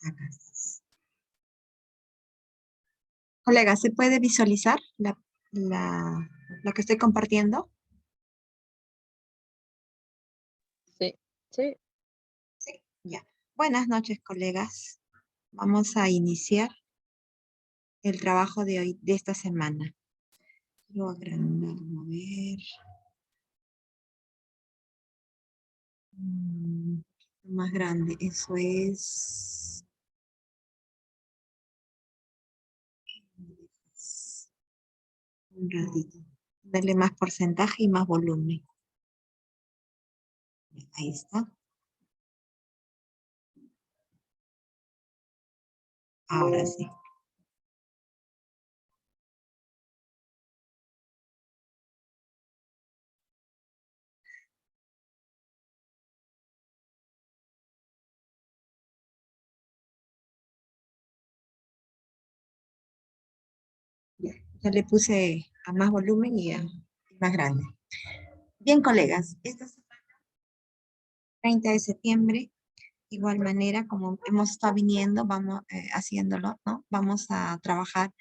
Acá estás. Colega, ¿se puede visualizar lo que estoy compartiendo? Sí, sí. Sí, ya. Buenas noches, colegas. Vamos a iniciar el trabajo de hoy, de esta semana. Quiero agrandar, a ver. Un poquito más grande, eso es. Un ratito. Darle más porcentaje y más volumen. Ahí está. Ahora sí. Ya le puse a más volumen y a más grande. Bien, colegas, esta semana, 30 de septiembre, igual manera como hemos estado viniendo, vamos haciéndolo, ¿no? Vamos a trabajar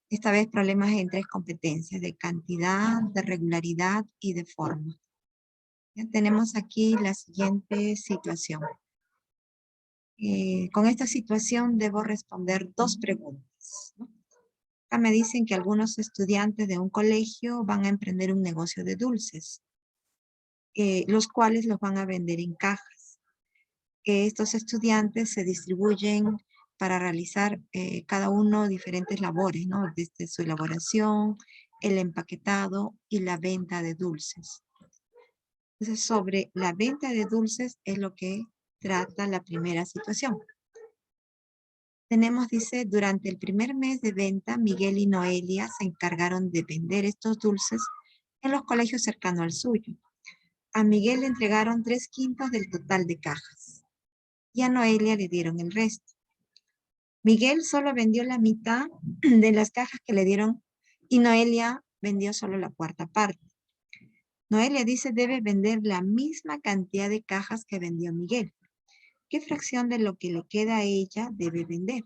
esta vez problemas en tres competencias, de cantidad, de regularidad y de forma. Ya tenemos aquí la siguiente situación. Con esta situación debo responder dos preguntas, ¿no? Acá me dicen que algunos estudiantes de un colegio van a emprender un negocio de dulces, los cuales los van a vender en cajas. Estos estudiantes se distribuyen para realizar cada uno diferentes labores, ¿no? Desde su elaboración, el empaquetado y la venta de dulces. Entonces, sobre la venta de dulces es lo que trata la primera situación. Tenemos, dice, durante el primer mes de venta, Miguel y Noelia se encargaron de vender estos dulces en los colegios cercanos al suyo. A Miguel le entregaron 3/5 del total de cajas y a Noelia le dieron el resto. Miguel solo vendió la mitad de las cajas que le dieron y Noelia vendió solo la cuarta parte. Noelia dice debe vender la misma cantidad de cajas que vendió Miguel. ¿Qué fracción de lo que le queda a ella debe vender?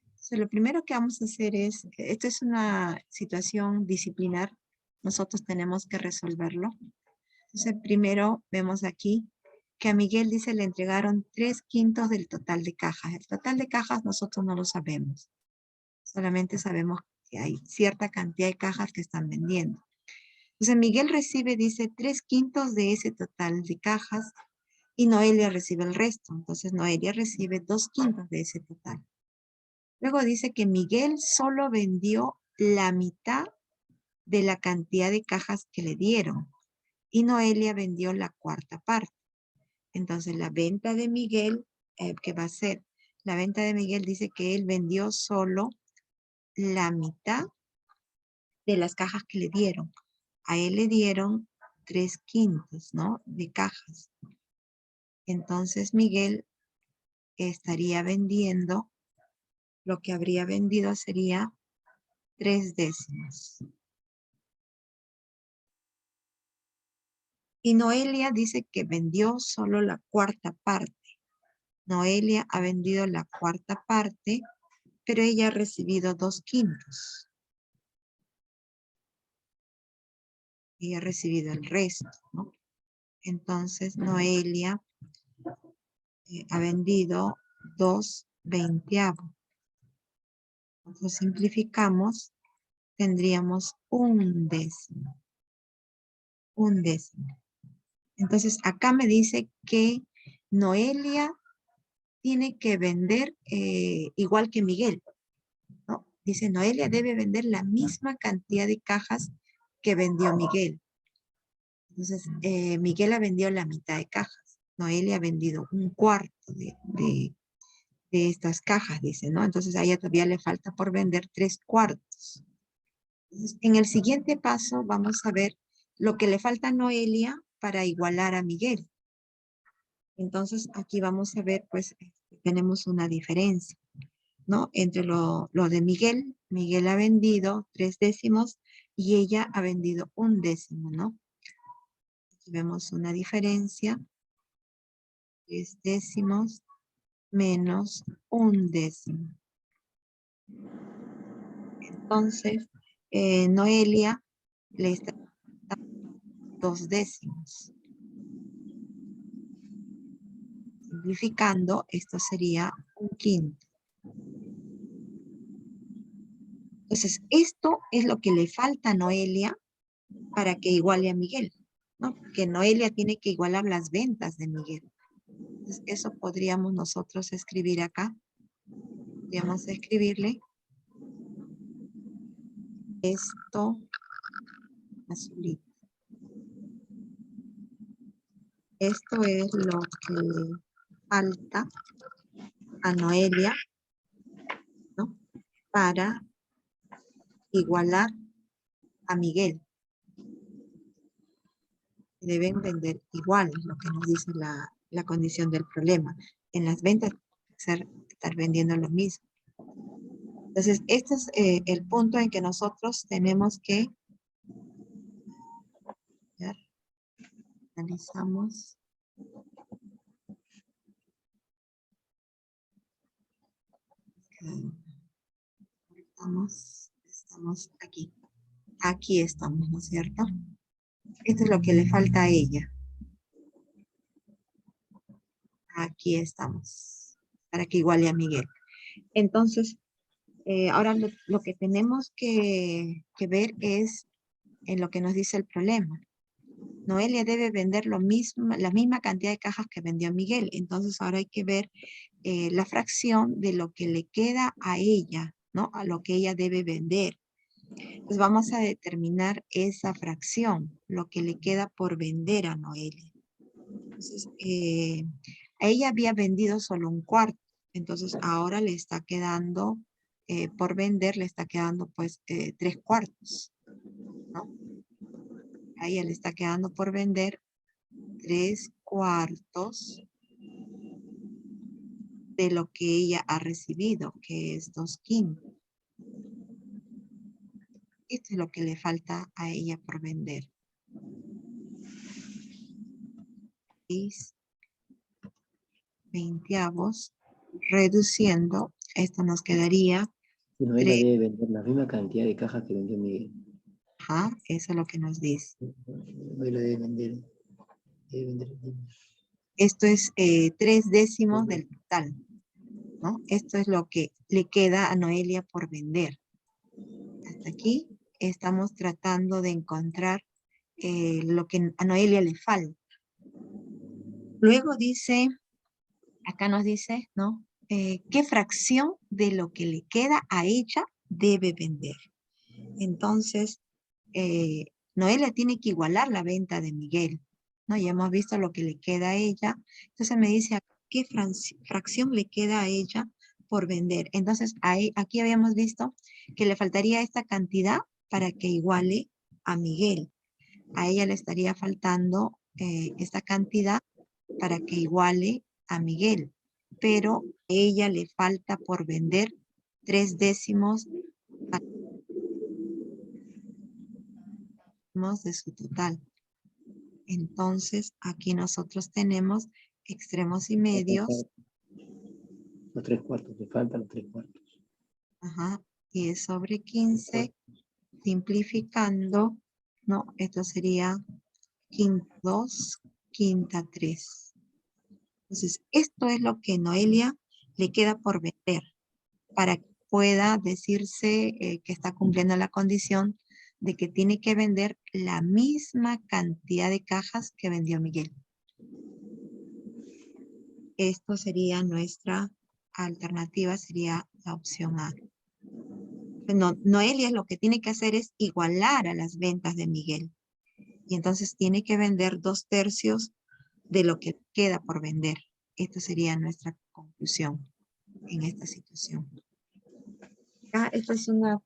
Entonces, lo primero que vamos a hacer es, esto es una situación disciplinar, nosotros tenemos que resolverlo. Entonces, primero vemos aquí que a Miguel dice le entregaron 3/5 del total de cajas. El total de cajas nosotros no lo sabemos. Solamente sabemos que hay cierta cantidad de cajas que están vendiendo. Entonces Miguel recibe, dice, 3/5 de ese total de cajas y Noelia recibe el resto. Entonces Noelia recibe 2/5 de ese total. Luego dice que Miguel solo vendió la mitad de la cantidad de cajas que le dieron y Noelia vendió la cuarta parte. Entonces la venta de Miguel, ¿qué va a ser? La venta de Miguel dice que él vendió solo la mitad de las cajas que le dieron. A él le dieron 3/5, ¿no? De cajas. Entonces Miguel estaría vendiendo, lo que habría vendido sería 3/10. Y Noelia dice que vendió solo la cuarta parte. Noelia ha vendido la cuarta parte, pero ella ha recibido 2/5. Ella ha recibido el resto, ¿no? Entonces Noelia ha vendido 2/20. Entonces simplificamos, tendríamos 1/10. 1/10. Entonces acá me dice que Noelia tiene que vender igual que Miguel, ¿no? Dice Noelia debe vender la misma cantidad de cajas que vendió Miguel. Entonces Miguel ha vendido la mitad de cajas. Noelia ha vendido 1/4 de estas cajas, dice, ¿no? Entonces a ella todavía le falta por vender 3/4. Entonces, en el siguiente paso vamos a ver lo que le falta a Noelia para igualar a Miguel. Entonces aquí vamos a ver, pues, tenemos una diferencia, ¿no? Entre lo de Miguel. Miguel ha vendido 3/10 y ella ha vendido 1/10, ¿no? Aquí vemos una diferencia. 3/10 menos 1/10. Entonces, Noelia le está dando 2/10. Simplificando, esto sería 1/5. Entonces, esto es lo que le falta a Noelia para que iguale a Miguel, ¿no? Porque Noelia tiene que igualar las ventas de Miguel. Entonces, eso podríamos nosotros escribir acá. Podríamos escribirle esto azulito. Esto es lo que le falta a Noelia, ¿no? Para igualar a Miguel. Deben vender igual, es lo que nos dice la condición del problema. En las ventas, estar vendiendo lo mismo. Entonces, este es el punto en que nosotros tenemos que ver, analizamos. Estamos aquí. Aquí estamos, ¿no es cierto? Esto es lo que le falta a ella. Aquí estamos, para que iguale a Miguel. Entonces, ahora lo que tenemos que ver es en lo que nos dice el problema. Noelia debe vender la misma cantidad de cajas que vendió Miguel. Entonces, ahora hay que ver la fracción de lo que le queda a ella, ¿no? A lo que ella debe vender. Entonces, vamos a determinar esa fracción, lo que le queda por vender a Noelia. Entonces, a ella había vendido solo 1/4. Entonces, ahora le está quedando, por vender, le está quedando pues 3/4, ¿no? A ella le está quedando por vender 3/4 de lo que ella ha recibido, que es 2/5. Esto es lo que le falta a ella por vender. 6/20, reduciendo, esto nos quedaría Y Noelia debe vender la misma cantidad de cajas que vendió Miguel. Ajá, eso es lo que nos dice. Noelia debe vender. Esto es 3/10 del total, ¿no? Esto es lo que le queda a Noelia por vender. Hasta aquí estamos tratando de encontrar lo que a Noelia le falta. Luego dice, acá nos dice, ¿no? ¿Qué fracción de lo que le queda a ella debe vender? Entonces, Noelia tiene que igualar la venta de Miguel, ¿no? Ya hemos visto lo que le queda a ella. Entonces me dice, ¿qué fracción le queda a ella por vender? Entonces, aquí habíamos visto que le faltaría esta cantidad para que iguale a Miguel. A ella le estaría faltando esta cantidad para que iguale a Miguel. Pero a ella le falta por vender 3/10 de su total. Entonces, aquí nosotros tenemos extremos y medios. Los 3/4, le faltan los 3/4. Ajá, 10 sobre 15, simplificando, ¿no? Esto sería quinta 2, quinta 3. Entonces, esto es lo que Noelia le queda por vender para que pueda decirse que está cumpliendo la condición de que tiene que vender la misma cantidad de cajas que vendió Miguel. Esto sería nuestra alternativa, sería la opción A. Noelia lo que tiene que hacer es igualar a las ventas de Miguel. Y entonces tiene que vender 2/3 de lo que queda por vender. Esta sería nuestra conclusión en esta situación. Este es un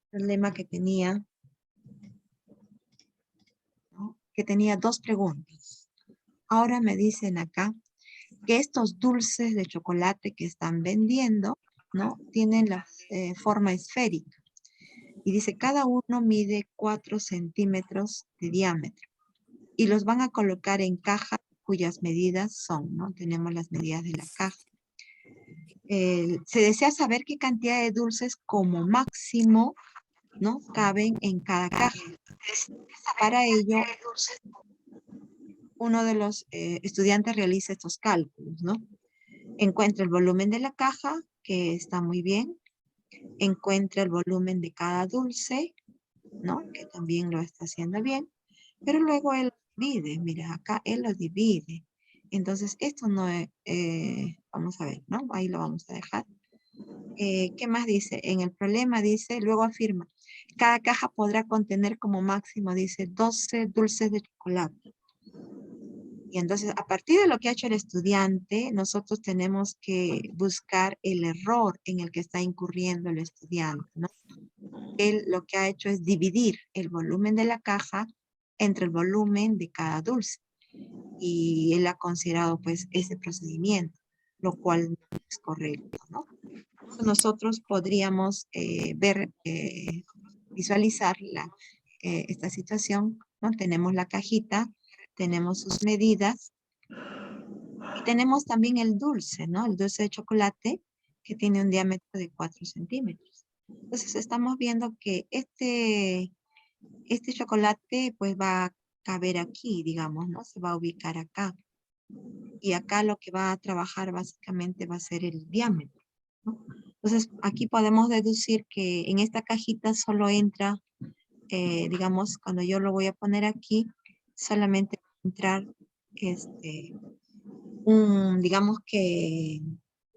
problema que tenía, ¿no? Que tenía 2 preguntas. Ahora me dicen acá que estos dulces de chocolate que están vendiendo, ¿no? Tienen la forma esférica. Y dice, cada uno mide 4 centímetros de diámetro. Y los van a colocar en cajas cuyas medidas son, ¿no? Tenemos las medidas de la caja. Se desea saber qué cantidad de dulces como máximo, ¿no?, caben en cada caja. Para ello, uno de los estudiantes realiza estos cálculos, ¿no? Encuentra el volumen de la caja, que está muy bien. Encuentra el volumen de cada dulce, ¿no?, que también lo está haciendo bien. Pero luego él divide, mira, acá él lo divide. Entonces, esto no es, vamos a ver, ¿no? Ahí lo vamos a dejar. ¿Qué más dice? En el problema dice, luego afirma, cada caja podrá contener como máximo, dice, 12 dulces de chocolate. Y entonces, a partir de lo que ha hecho el estudiante, nosotros tenemos que buscar el error en el que está incurriendo el estudiante, ¿no? Él lo que ha hecho es dividir el volumen de la caja entre el volumen de cada dulce. Y él ha considerado, pues, ese procedimiento, lo cual no es correcto, ¿no? Nosotros podríamos visualizar esta situación, ¿no? Tenemos la cajita, tenemos sus medidas y tenemos también el dulce, ¿no? El dulce de chocolate que tiene un diámetro de 4 centímetros. Entonces estamos viendo que este chocolate pues va a caber aquí, digamos, ¿no? Se va a ubicar acá. Y acá lo que va a trabajar básicamente va a ser el diámetro, ¿no? Entonces, aquí podemos deducir que en esta cajita solo entra, digamos, cuando yo lo voy a poner aquí, solamente va a entrar, digamos que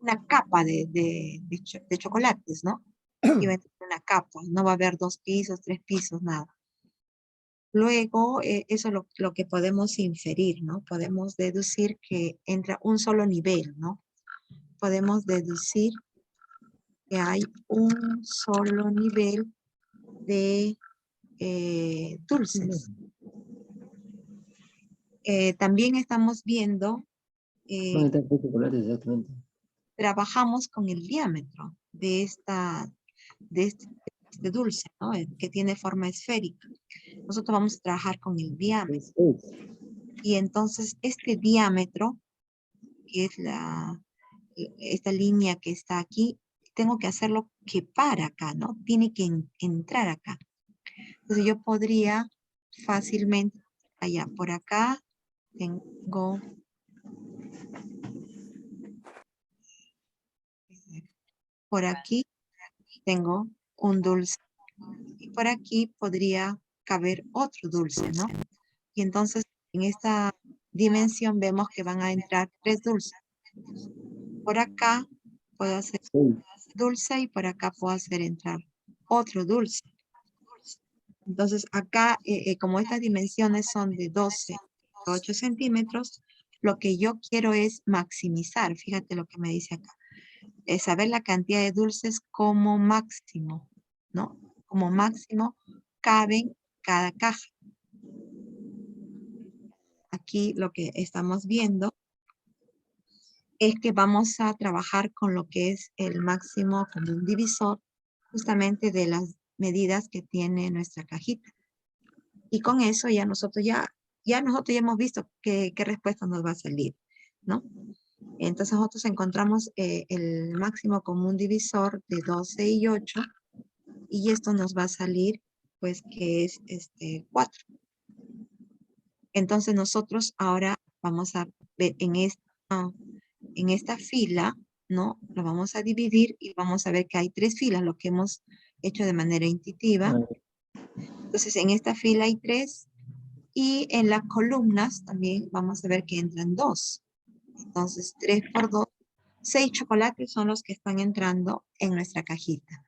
una capa de chocolates, ¿no? Y va a entrar una capa, no va a haber 2 pisos, 3 pisos, nada. Luego, eso es lo que podemos inferir, ¿no? Podemos deducir que entra un solo nivel, ¿no? Podemos deducir que hay un solo nivel de dulces. También estamos viendo, ¿Dónde están los chocolates exactamente? trabajamos con el diámetro de este dulce, ¿no? Que tiene forma esférica. Nosotros vamos a trabajar con el diámetro. Y entonces este diámetro, que es esta línea que está aquí, tengo que hacerlo que para acá, ¿no? Tiene que entrar acá. Entonces yo podría fácilmente, allá, por acá, tengo, por aquí tengo un dulce. Y por aquí podría caber otro dulce, ¿no? Y entonces en esta dimensión vemos que van a entrar 3 dulces. Por acá puedo hacer dulce y por acá puedo hacer entrar otro dulce. Entonces acá, como estas dimensiones son de 12 a 8 centímetros, lo que yo quiero es maximizar. Fíjate lo que me dice acá. Es saber la cantidad de dulces como máximo, ¿no? Como máximo caben cada caja. Aquí lo que estamos viendo es que vamos a trabajar con lo que es el máximo común divisor, justamente de las medidas que tiene nuestra cajita. Y con eso ya nosotros ya hemos visto qué respuesta nos va a salir, ¿no? Entonces nosotros encontramos el máximo común divisor de 12 y 8 y esto nos va a salir pues que es 4. Entonces nosotros ahora vamos a ver en esta fila, ¿no? Lo vamos a dividir y vamos a ver que hay 3 filas, lo que hemos hecho de manera intuitiva. Entonces en esta fila hay 3 y en las columnas también vamos a ver que entran 2. Entonces 3 por 2, 6 chocolates son los que están entrando en nuestra cajita.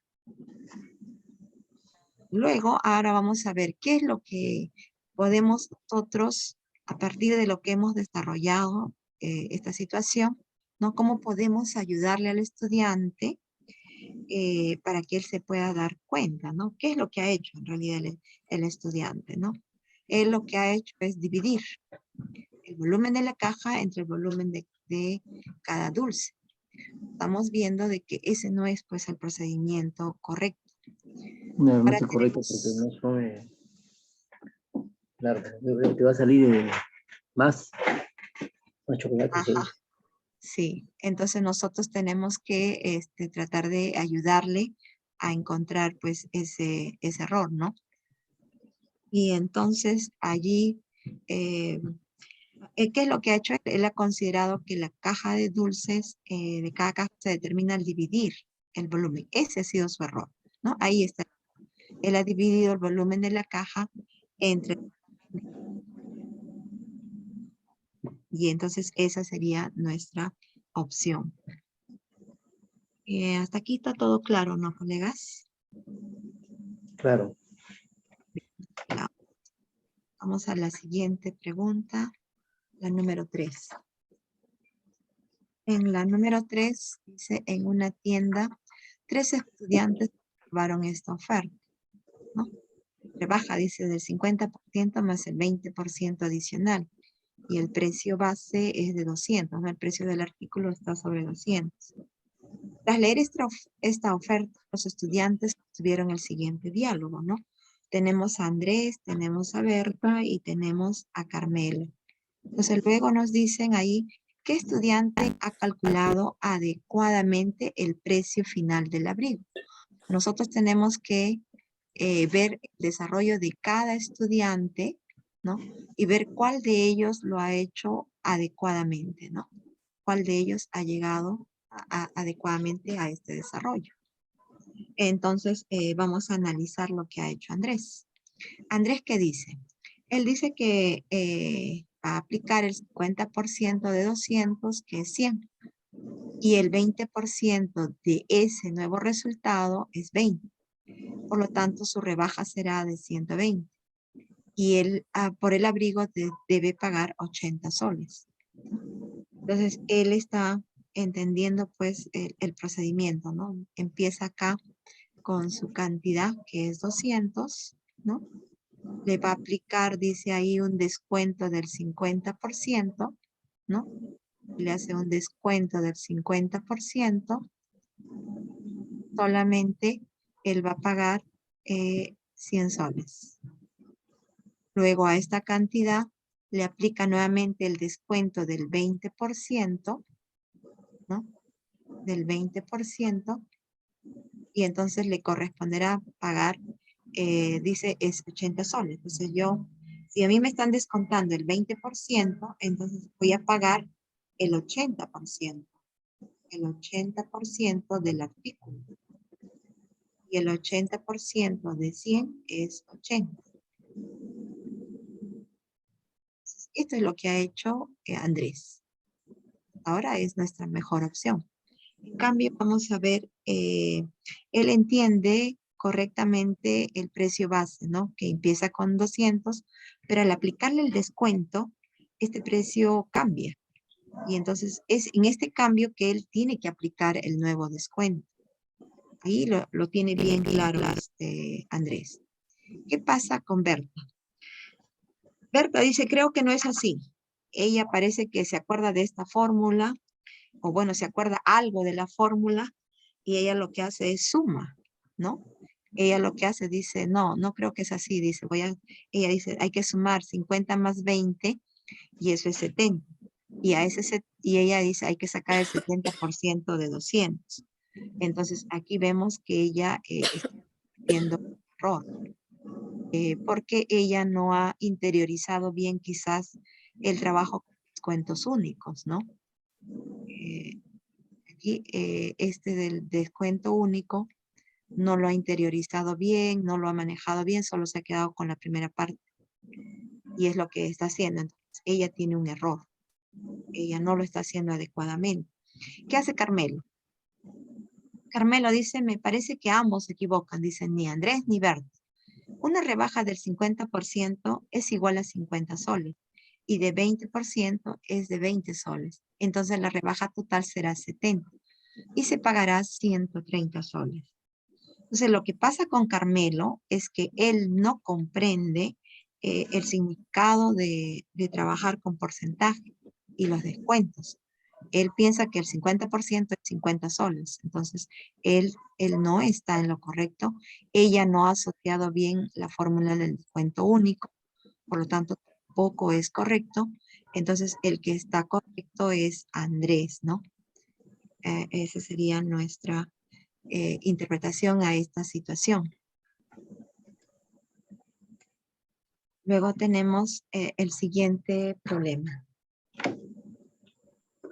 Luego, ahora vamos a ver qué es lo que podemos nosotros, a partir de lo que hemos desarrollado esta situación, ¿no? Cómo podemos ayudarle al estudiante para que él se pueda dar cuenta, ¿no? ¿Qué es lo que ha hecho en realidad el estudiante, ¿no? Él lo que ha hecho es dividir el volumen de la caja entre el volumen de cada dulce. Estamos viendo de que ese no es pues el procedimiento correcto. No, no Ahora es correcto porque tenemos, no son... claro, te va a salir más chocolates. ajá, Sí, entonces nosotros tenemos que tratar de ayudarle a encontrar pues ese error, ¿no? Y entonces allí, ¿qué es lo que ha hecho? Él ha considerado que la caja de dulces de cada caja se determina al dividir el volumen. Ese ha sido su error, ¿no? Ahí está. Él ha dividido el volumen de la caja entre... Y entonces esa sería nuestra opción. Hasta aquí está todo claro, ¿no, colegas? Claro. Ya. Vamos a la siguiente pregunta, la número 3. En la número 3 dice, en una tienda, 3 estudiantes observaron esta oferta, ¿no? Rebaja, dice, del 50% más el 20% adicional. Y el precio base es de 200, ¿no? El precio del artículo está sobre 200. Tras leer esta oferta, los estudiantes tuvieron el siguiente diálogo, ¿no? Tenemos a Andrés, tenemos a Berta y tenemos a Carmela. Entonces luego nos dicen ahí qué estudiante ha calculado adecuadamente el precio final del abrigo. Nosotros tenemos que ver el desarrollo de cada estudiante, ¿no? Y ver cuál de ellos lo ha hecho adecuadamente, ¿no? Cuál de ellos ha llegado adecuadamente a este desarrollo. Entonces, vamos a analizar lo que ha hecho Andrés. Andrés, ¿qué dice? Él dice que va a aplicar el 50% de 200, que es 100. Y el 20% de ese nuevo resultado es 20. Por lo tanto, su rebaja será de 120. Y él, por el abrigo, debe pagar 80 soles. Entonces, él está entendiendo, pues, el procedimiento, ¿no? Empieza acá con su cantidad, que es 200, ¿no? Le va a aplicar, dice ahí, un descuento del 50%, ¿no? Le hace un descuento del 50%. Solamente él va a pagar 100 soles. Luego a esta cantidad le aplica nuevamente el descuento del 20%, ¿no? Del 20%, y entonces le corresponderá pagar, dice, es 80 soles. Entonces yo, si a mí me están descontando el 20%, entonces voy a pagar el 80%. El 80% del artículo. Y el 80% de 100 es 80. Esto es lo que ha hecho Andrés. Ahora es nuestra mejor opción. En cambio, vamos a ver, él entiende correctamente el precio base, ¿no? Que empieza con 200, pero al aplicarle el descuento, este precio cambia. Y entonces es en este cambio que él tiene que aplicar el nuevo descuento. Ahí lo tiene bien claro Andrés. ¿Qué pasa con Berta? Berta dice, creo que no es así. Ella parece que se acuerda de esta fórmula, o bueno, se acuerda algo de la fórmula, y ella lo que hace es suma, ¿no? Ella lo que hace dice, no, no creo que es así, dice, ella dice, hay que sumar 50 más 20, y eso es 70. Y ella dice, hay que sacar el 70% de 200. Entonces, aquí vemos que ella está haciendo un error, porque ella no ha interiorizado bien quizás el trabajo con descuentos únicos, ¿no? Aquí este del descuento único no lo ha interiorizado bien, no lo ha manejado bien, solo se ha quedado con la primera parte. Y es lo que está haciendo. Entonces, ella tiene un error. Ella no lo está haciendo adecuadamente. ¿Qué hace Carmelo? Carmelo dice, me parece que ambos se equivocan. Dicen, ni Andrés ni Berta. Una rebaja del 50% es igual a 50 soles. Y de 20% es de 20 soles. Entonces la rebaja total será 70. Y se pagará 130 soles. Entonces, lo que pasa con Carmelo es que él no comprende el significado de trabajar con porcentaje y los descuentos. Él piensa que el 50% es 50 soles. Entonces, él no está en lo correcto. Ella no ha asociado bien la fórmula del descuento único. Por lo tanto, tampoco es correcto. Entonces, el que está correcto es Andrés, ¿no? Esa sería nuestra interpretación a esta situación. Luego tenemos el siguiente problema.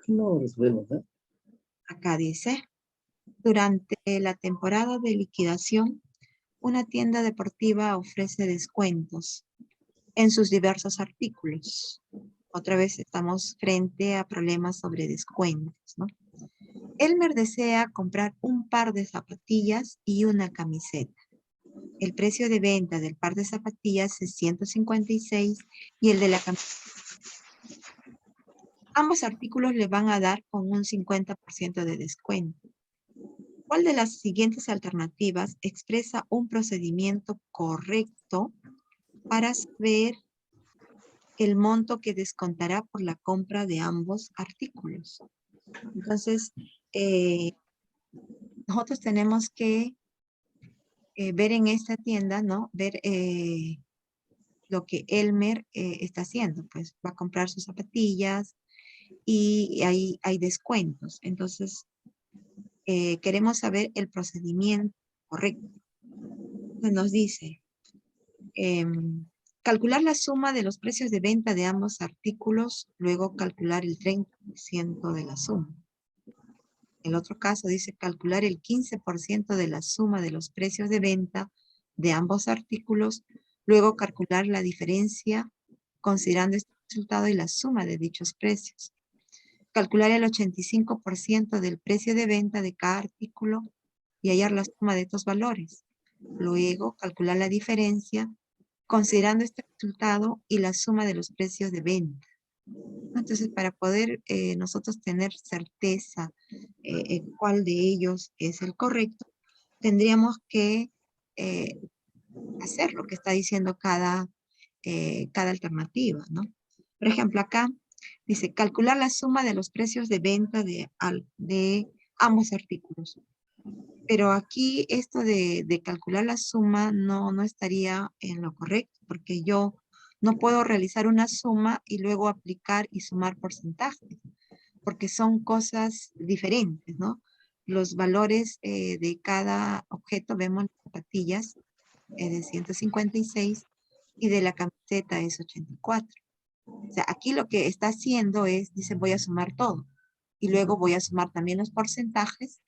No resolvemos, ¿no? Acá dice, durante la temporada de liquidación, una tienda deportiva ofrece descuentos en sus diversos artículos. Otra vez estamos frente a problemas sobre descuentos, ¿no? Elmer desea comprar un par de zapatillas y una camiseta. El precio de venta del par de zapatillas es 156 y el de la camiseta. Ambos artículos le van a dar con un 50% de descuento. ¿Cuál de las siguientes alternativas expresa un procedimiento correcto para saber el monto que descontará por la compra de ambos artículos? Entonces, nosotros tenemos que ver en esta tienda, ¿no? Ver lo que Elmer está haciendo. Pues va a comprar sus zapatillas y hay descuentos. Entonces, queremos saber el procedimiento correcto. Nos dice, calcular la suma de los precios de venta de ambos artículos, luego calcular el 30% de la suma. El otro caso dice calcular el 15% de la suma de los precios de venta de ambos artículos, luego calcular la diferencia considerando este resultado y la suma de dichos precios. Calcular el 85% del precio de venta de cada artículo y hallar la suma de estos valores. Luego calcular la diferencia considerando este resultado y la suma de los precios de venta. Entonces, para poder nosotros tener certeza cuál de ellos es el correcto, tendríamos que hacer lo que está diciendo cada alternativa, ¿no? Por ejemplo, acá dice calcular la suma de los precios de venta de ambos artículos. Pero aquí esto de calcular la suma no estaría en lo correcto, porque yo no puedo realizar una suma y luego aplicar y sumar porcentajes, porque son cosas diferentes, ¿no? Los valores de cada objeto, vemos las zapatillas de 156 y de la camiseta es 84. O sea, aquí lo que está haciendo es, dice, voy a sumar todo. Y luego voy a sumar también los porcentajes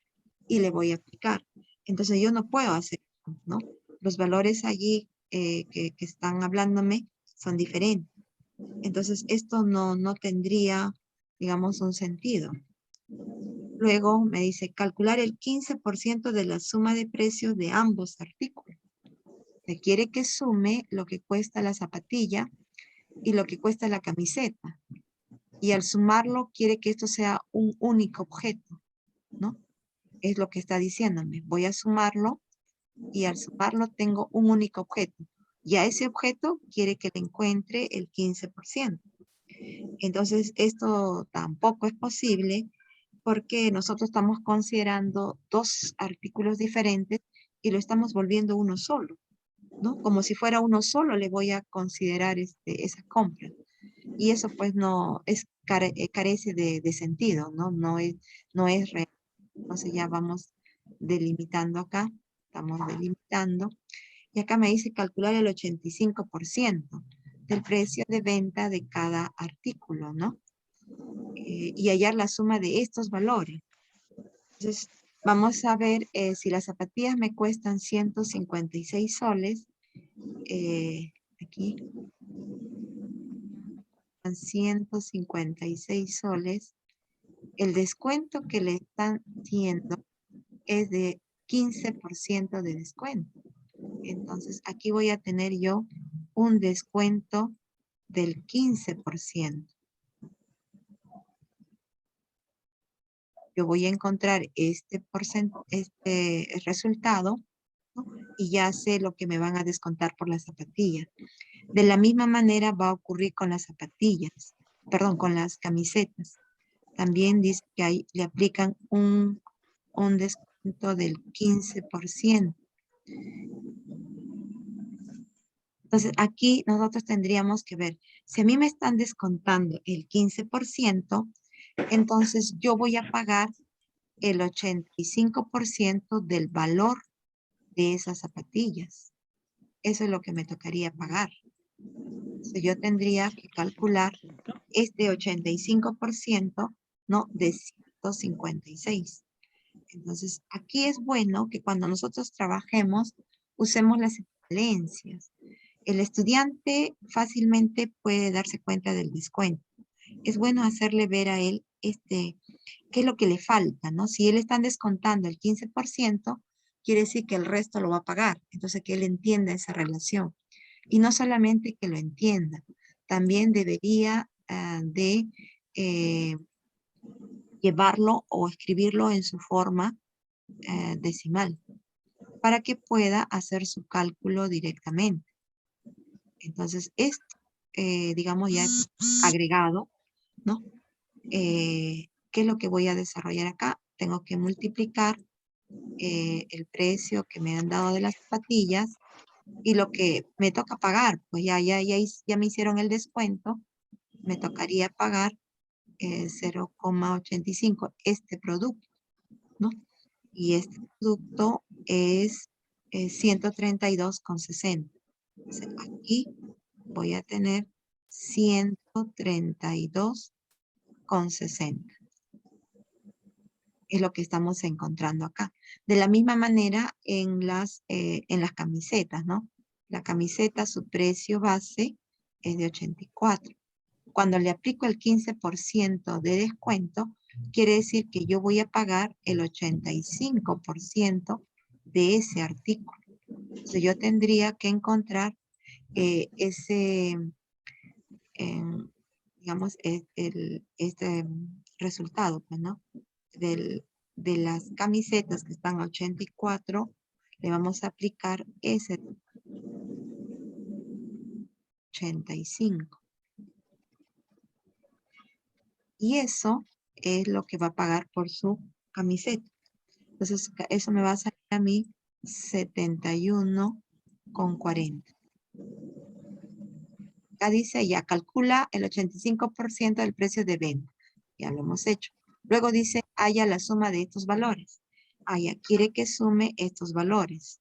y le voy a aplicar. Entonces yo no puedo hacer, ¿no? Los valores allí que están hablándome son diferentes. Entonces esto no tendría, digamos, un sentido. Luego me dice calcular el 15% de la suma de precios de ambos artículos. Se quiere que sume lo que cuesta la zapatilla y lo que cuesta la camiseta. Y al sumarlo quiere que esto sea un único objeto, ¿no? Es lo que está diciéndome. Voy a sumarlo y al sumarlo tengo un único objeto. Y a ese objeto quiere que le encuentre el 15%. Entonces, esto tampoco es posible porque nosotros estamos considerando dos artículos diferentes y lo estamos volviendo uno solo, ¿no? Como si fuera uno solo le voy a considerar esa compra. Y eso pues no es carece de sentido, ¿no? No es real. Entonces ya vamos delimitando acá, estamos delimitando. Y acá me dice calcular el 85% del precio de venta de cada artículo, ¿no? Y hallar la suma de estos valores. Entonces, vamos a ver si las zapatillas me cuestan 156 soles. Aquí, 156 soles. El descuento que le están haciendo es de 15% de descuento. Entonces, aquí voy a tener yo un descuento del 15%. Yo voy a encontrar este resultado, ¿no? Y ya sé lo que me van a descontar por las zapatillas. De la misma manera va a ocurrir con las zapatillas, perdón, con las camisetas. También dice que ahí le aplican un descuento del 15%. Entonces, aquí nosotros tendríamos que ver, si a mí me están descontando el 15%, entonces yo voy a pagar el 85% del valor de esas zapatillas. Eso es lo que me tocaría pagar. Entonces, yo tendría que calcular este 85%, ¿no? De 156. Entonces, aquí es bueno que cuando nosotros trabajemos, usemos las equivalencias. El estudiante fácilmente puede darse cuenta del descuento. Es bueno hacerle ver a él qué es lo que le falta, ¿no? Si él está descontando el 15%, quiere decir que el resto lo va a pagar. Entonces, que él entienda esa relación. Y no solamente que lo entienda, también debería de llevarlo o escribirlo en su forma decimal para que pueda hacer su cálculo directamente. Entonces, esto, digamos, ya es agregado, ¿no? ¿Qué es lo que voy a desarrollar acá? Tengo que multiplicar el precio que me han dado de las zapatillas y lo que me toca pagar, pues ya me hicieron el descuento, me tocaría pagar 0,85 este producto, ¿no? Y este producto es 132,60. Entonces, aquí voy a tener 132,60. Es lo que estamos encontrando acá. De la misma manera en las camisetas, ¿no? La camiseta, su precio base es de 84. Cuando le aplico el 15% de descuento, quiere decir que yo voy a pagar el 85% de ese artículo. Entonces yo tendría que encontrar ese, digamos, este resultado, pues, ¿no? De las camisetas que están a 84, le vamos a aplicar ese 85. Y eso es lo que va a pagar por su camiseta. Entonces, eso me va a salir a mí 71,40. Acá dice, ya calcula el 85% del precio de venta. Ya lo hemos hecho. Luego dice, haya la suma de estos valores. Ya quiere que sume estos valores.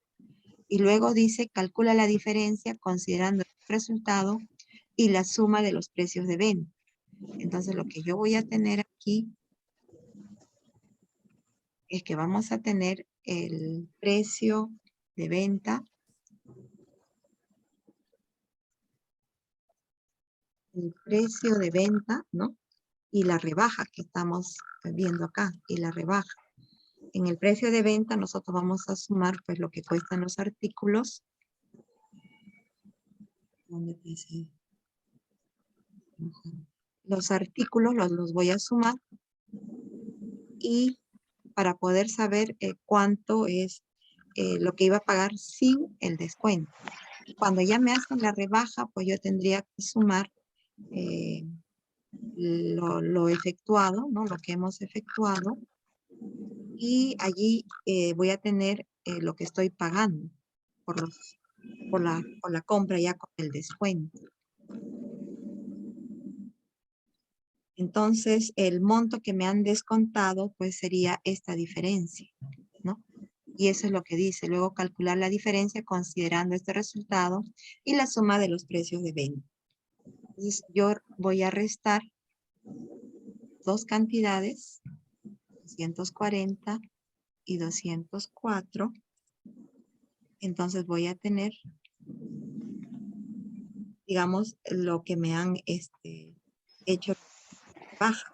Y luego dice, calcula la diferencia considerando el resultado y la suma de los precios de venta. Entonces, lo que yo voy a tener aquí es que vamos a tener el precio de venta, ¿no? Y la rebaja que estamos viendo acá, y la rebaja. En el precio de venta nosotros vamos a sumar pues lo que cuestan los artículos. ¿Dónde dice? Los artículos los voy a sumar y para poder saber cuánto es lo que iba a pagar sin el descuento. Cuando ya me hacen la rebaja, pues yo tendría que sumar lo efectuado, ¿no? Lo que hemos efectuado. Y allí voy a tener lo que estoy pagando por la compra ya con el descuento. Entonces, el monto que me han descontado, pues sería esta diferencia, ¿no? Y eso es lo que dice. Luego calcular la diferencia considerando este resultado y la suma de los precios de venta. Entonces, yo voy a restar dos cantidades, 240 y 204. Entonces voy a tener, digamos, lo que me han hecho baja.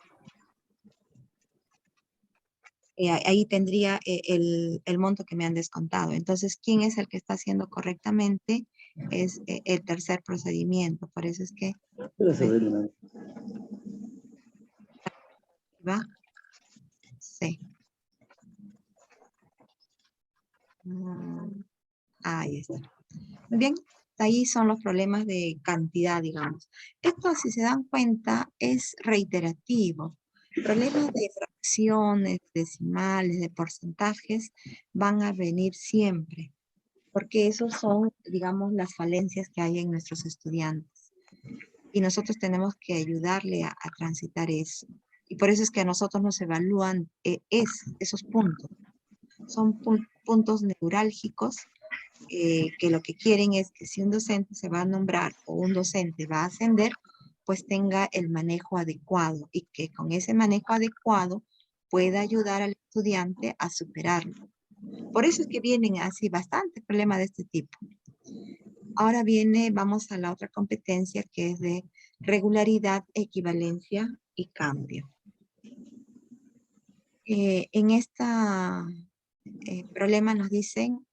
Ahí tendría el monto que me han descontado. Entonces, ¿quién es el que está haciendo correctamente? Es el tercer procedimiento. Por eso es que va C. Ahí está. Muy bien. Ahí son los problemas de cantidad, digamos. Esto, si se dan cuenta, es reiterativo. Problemas de fracciones, decimales, de porcentajes, van a venir siempre. porque esos son, digamos, las falencias que hay en nuestros estudiantes. Y nosotros tenemos que ayudarle a transitar eso. Y por eso es que a nosotros nos evalúan esos puntos. Son puntos neurálgicos que lo que quieren es que si un docente se va a nombrar o un docente va a ascender, pues tenga el manejo adecuado y que con ese manejo adecuado pueda ayudar al estudiante a superarlo. Por eso es que vienen así bastantes problemas de este tipo. Ahora vamos a la otra competencia que es de regularidad, equivalencia y cambio. En este problema nos dicen,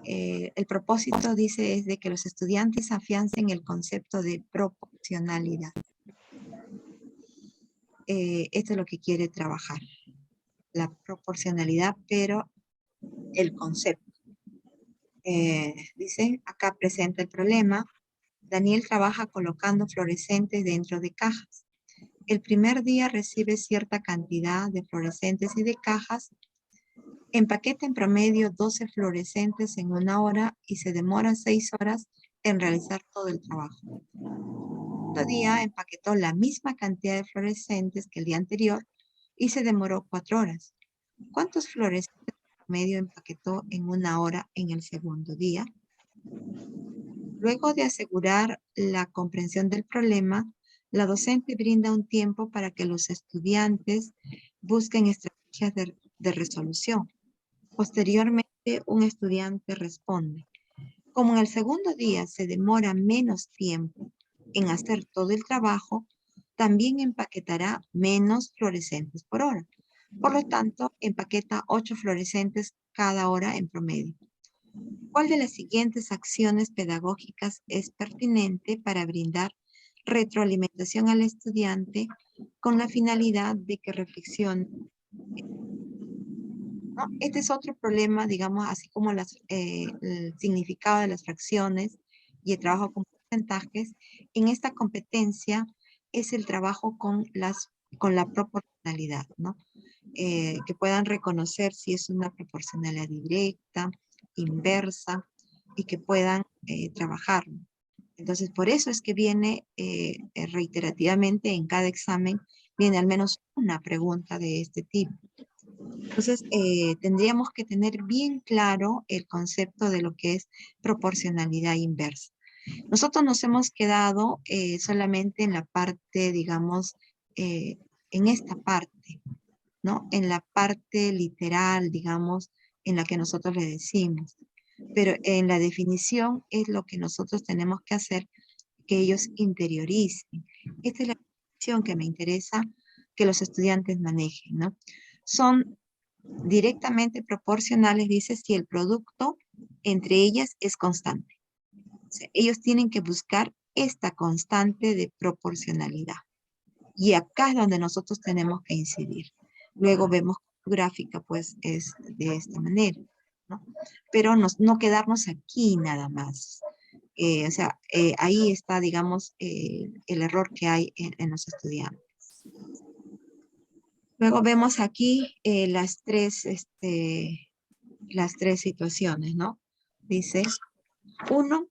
el propósito dice es de que los estudiantes afiancen el concepto de proporcionalidad. Esto es lo que quiere trabajar, la proporcionalidad, pero el concepto. Dice, acá presenta el problema. Daniel trabaja colocando fluorescentes dentro de cajas. El primer día recibe cierta cantidad de fluorescentes y de cajas. Empaqueta en promedio 12 fluorescentes en 1 hora y se demora 6 horas en realizar todo el trabajo. Otro día empaquetó la misma cantidad de fluorescentes que el día anterior y se demoró 4 horas. ¿Cuántos fluorescentes en promedio empaquetó en 1 hora en el segundo día? Luego de asegurar la comprensión del problema, la docente brinda un tiempo para que los estudiantes busquen estrategias de resolución. Posteriormente, un estudiante responde. Como en el segundo día se demora menos tiempo en hacer todo el trabajo, también empaquetará menos fluorescentes por hora. Por lo tanto, empaqueta 8 fluorescentes cada hora en promedio. ¿Cuál de las siguientes acciones pedagógicas es pertinente para brindar retroalimentación al estudiante con la finalidad de que reflexione? ¿No? Este es otro problema, digamos, así como el significado de las fracciones y el trabajo con porcentajes. En esta competencia es el trabajo con la proporcionalidad, ¿no? Que puedan reconocer si es una proporcionalidad directa, inversa, y que puedan trabajarlo. Entonces, por eso es que viene reiterativamente en cada examen, viene al menos una pregunta de este tipo. Entonces, tendríamos que tener bien claro el concepto de lo que es proporcionalidad inversa. Nosotros nos hemos quedado solamente en la parte, digamos, en esta parte, ¿no? En la parte literal, digamos, en la que nosotros le decimos. Pero en la definición es lo que nosotros tenemos que hacer, que ellos interioricen. Esta es la definición que me interesa que los estudiantes manejen, ¿no? Son directamente proporcionales, dice, si el producto entre ellas es constante. O sea, ellos tienen que buscar esta constante de proporcionalidad. Y acá es donde nosotros tenemos que incidir. Luego vemos que su gráfica, pues, es de esta manera, ¿no? Pero no quedarnos aquí nada más. O sea, ahí está, digamos, el error que hay en los estudiantes. Luego vemos aquí las tres situaciones, ¿no? Dice, 1,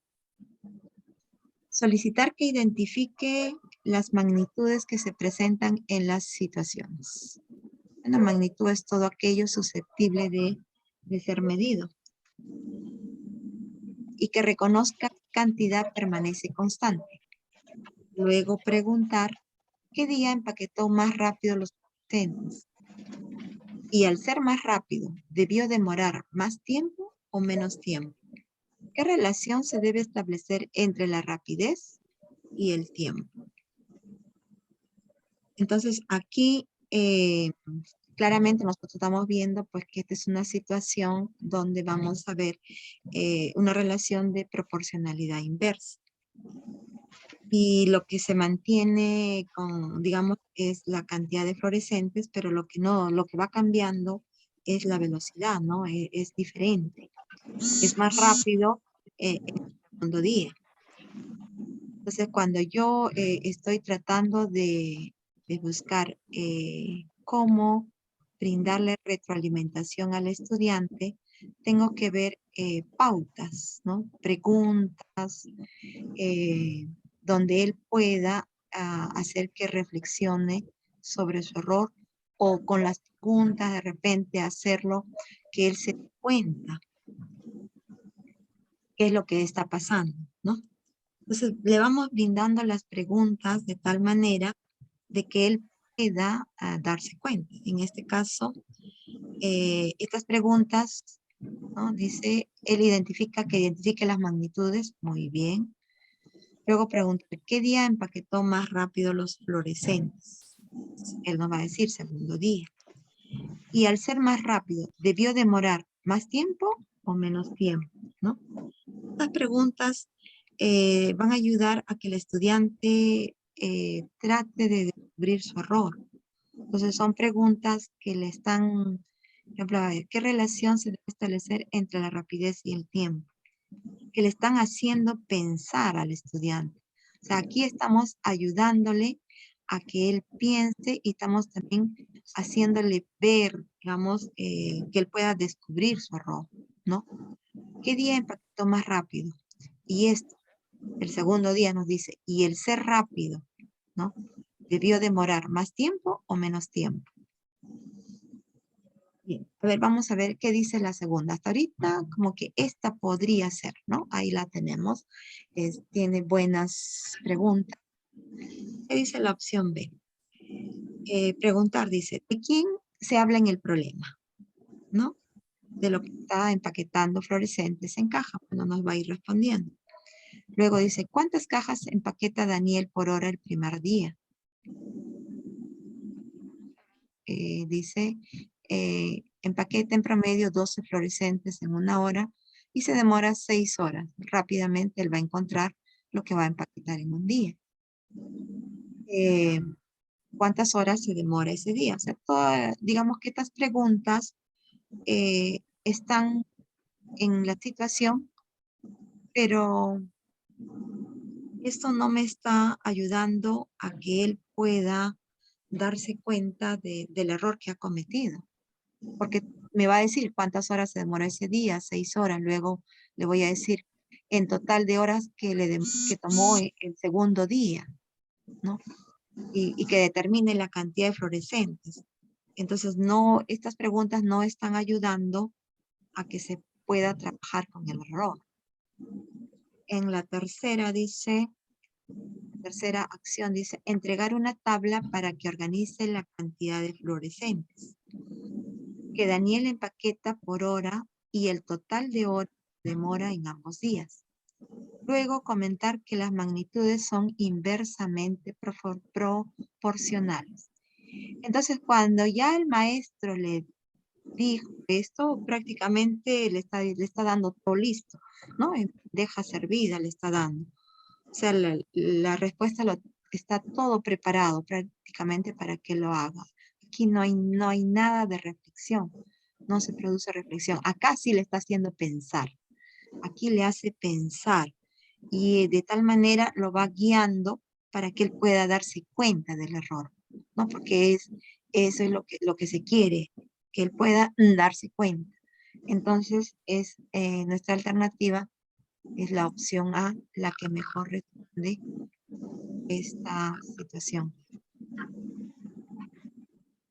solicitar que identifique las magnitudes que se presentan en las situaciones. La magnitud es todo aquello susceptible de ser medido. Y que reconozca qué cantidad permanece constante. Luego preguntar qué día empaquetó más rápido los fluorescentes. Y al ser más rápido, ¿debió demorar más tiempo o menos tiempo? ¿Qué relación se debe establecer entre la rapidez y el tiempo? Entonces, aquí claramente nosotros estamos viendo pues que esta es una situación donde vamos a ver una relación de proporcionalidad inversa. Y lo que se mantiene con, digamos, es la cantidad de fluorescentes, pero lo que va cambiando es la velocidad, ¿no? Es diferente. Es más rápido en el segundo día. Entonces, cuando yo estoy tratando de buscar cómo brindarle retroalimentación al estudiante, tengo que ver pautas, ¿no? Preguntas, donde él pueda hacer que reflexione sobre su error o con las preguntas de repente hacerlo que él se dé cuenta qué es lo que está pasando, ¿no? Entonces, le vamos brindando las preguntas de tal manera de que él pueda darse cuenta. En este caso, estas preguntas, ¿no? Dice, él identifique las magnitudes, muy bien. Luego pregunta, ¿qué día empaquetó más rápido los fluorescentes? Él nos va a decir, segundo día. Y al ser más rápido, ¿debió demorar más tiempo o menos tiempo? ¿No? Estas preguntas van a ayudar a que el estudiante trate de descubrir su error. Entonces son preguntas que le están, por ejemplo, a ver, ¿qué relación se debe establecer entre la rapidez y el tiempo? Que le están haciendo pensar al estudiante. O sea, aquí estamos ayudándole a que él piense y estamos también haciéndole ver, digamos, que él pueda descubrir su error, ¿no? ¿Qué día impactó más rápido? Y esto, el segundo día nos dice, y el ser rápido, ¿no? ¿Debió demorar más tiempo o menos tiempo? Bien, a ver, vamos a ver qué dice la segunda. Hasta ahorita, como que esta podría ser, ¿no? Ahí la tenemos. Tiene buenas preguntas. ¿Qué dice la opción B? Preguntar, dice, ¿de quién se habla en el problema? ¿No? De lo que está empaquetando fluorescentes en caja. Bueno, nos va a ir respondiendo. Luego dice, ¿cuántas cajas empaqueta Daniel por hora el primer día? Dice, empaqueta en promedio 12 fluorescentes en una hora y se demora 6 horas. Rápidamente él va a encontrar lo que va a empaquetar en un día. ¿Cuántas horas se demora ese día? O sea, digamos que estas preguntas están en la situación, pero esto no me está ayudando a que él pueda darse cuenta del error que ha cometido. Porque me va a decir cuántas horas se demora ese día, 6 horas. Luego le voy a decir en total de horas que tomó el segundo día, ¿no? Y que determine la cantidad de fluorescentes. Entonces, no, estas preguntas no están ayudando a que se pueda trabajar con el error. En la tercera dice, tercera acción dice, entregar una tabla para que organice la cantidad de fluorescentes. Que Daniel empaqueta por hora y el total de horas demora en ambos días. Luego comentar que las magnitudes son inversamente proporcionales. Entonces, cuando ya el maestro le dijo esto, prácticamente le está dando todo listo, ¿no? En bandeja servida le está dando. O sea, la respuesta está todo preparado prácticamente para que lo haga. Aquí no hay nada de reflexión, no se produce reflexión. Acá sí le está haciendo pensar, aquí le hace pensar y de tal manera lo va guiando para que él pueda darse cuenta del error, ¿no? Porque eso es lo que se quiere, que él pueda darse cuenta. Entonces, nuestra alternativa es la opción A, la que mejor responde esta situación.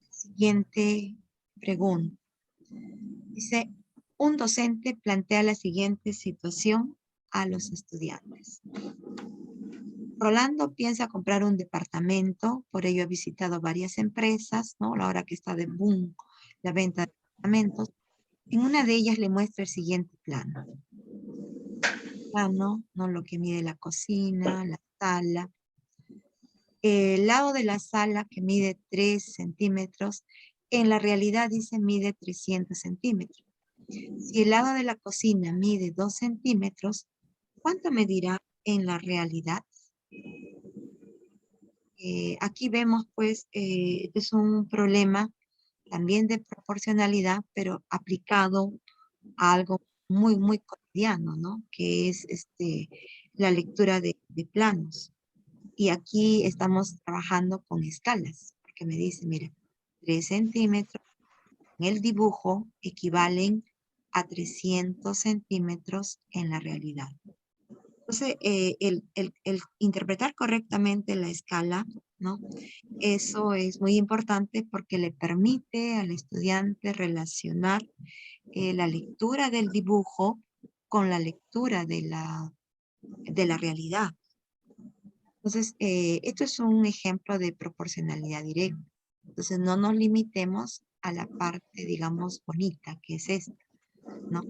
Siguiente pregunta. Dice, un docente plantea la siguiente situación a los estudiantes. Rolando piensa comprar un departamento, por ello ha visitado varias empresas, ¿no? A la hora que está de boom la venta de departamentos. En una de ellas le muestra el siguiente plano. Plano, ¿no? Lo que mide la cocina, la sala. El lado de la sala que mide 3 centímetros, en la realidad dice mide 300 centímetros. Si el lado de la cocina mide 2 centímetros, ¿cuánto medirá en la realidad? Aquí vemos pues, es un problema también de proporcionalidad, pero aplicado a algo muy, muy cotidiano, ¿no? Que es la lectura de planos. Y aquí estamos trabajando con escalas, porque me dice, mira, 3 centímetros en el dibujo equivalen a 300 centímetros en la realidad. Entonces, el interpretar correctamente la escala, ¿no? Eso es muy importante porque le permite al estudiante relacionar la lectura del dibujo con la lectura de la realidad. Entonces, esto es un ejemplo de proporcionalidad directa. Entonces, no nos limitemos a la parte, digamos, bonita, que es esta, ¿no?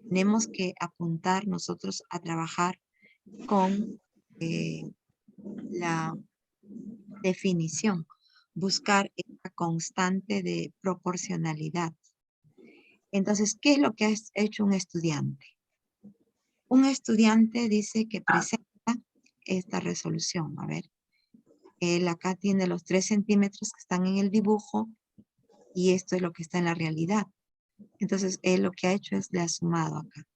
Tenemos que apuntar nosotros a trabajar con la definición, buscar esta constante de proporcionalidad. Entonces, ¿qué es lo que ha hecho un estudiante? Un estudiante dice que presenta esta resolución. A ver, él acá tiene los 3 centímetros que están en el dibujo y esto es lo que está en la realidad. Entonces, él lo que ha hecho es le ha sumado acá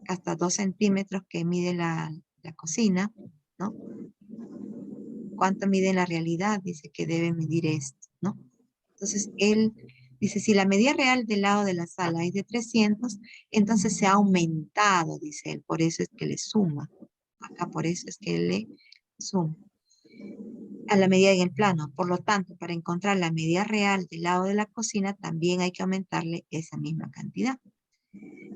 hasta 2 centímetros que mide la cocina, ¿no? ¿Cuánto mide en la realidad? Dice que debe medir esto, ¿no? Entonces, él dice, si la medida real del lado de la sala es de 300, entonces se ha aumentado, dice él, por eso es que le suma. Acá por eso es que le suma a la medida en el plano. Por lo tanto, para encontrar la medida real del lado de la cocina, también hay que aumentarle esa misma cantidad.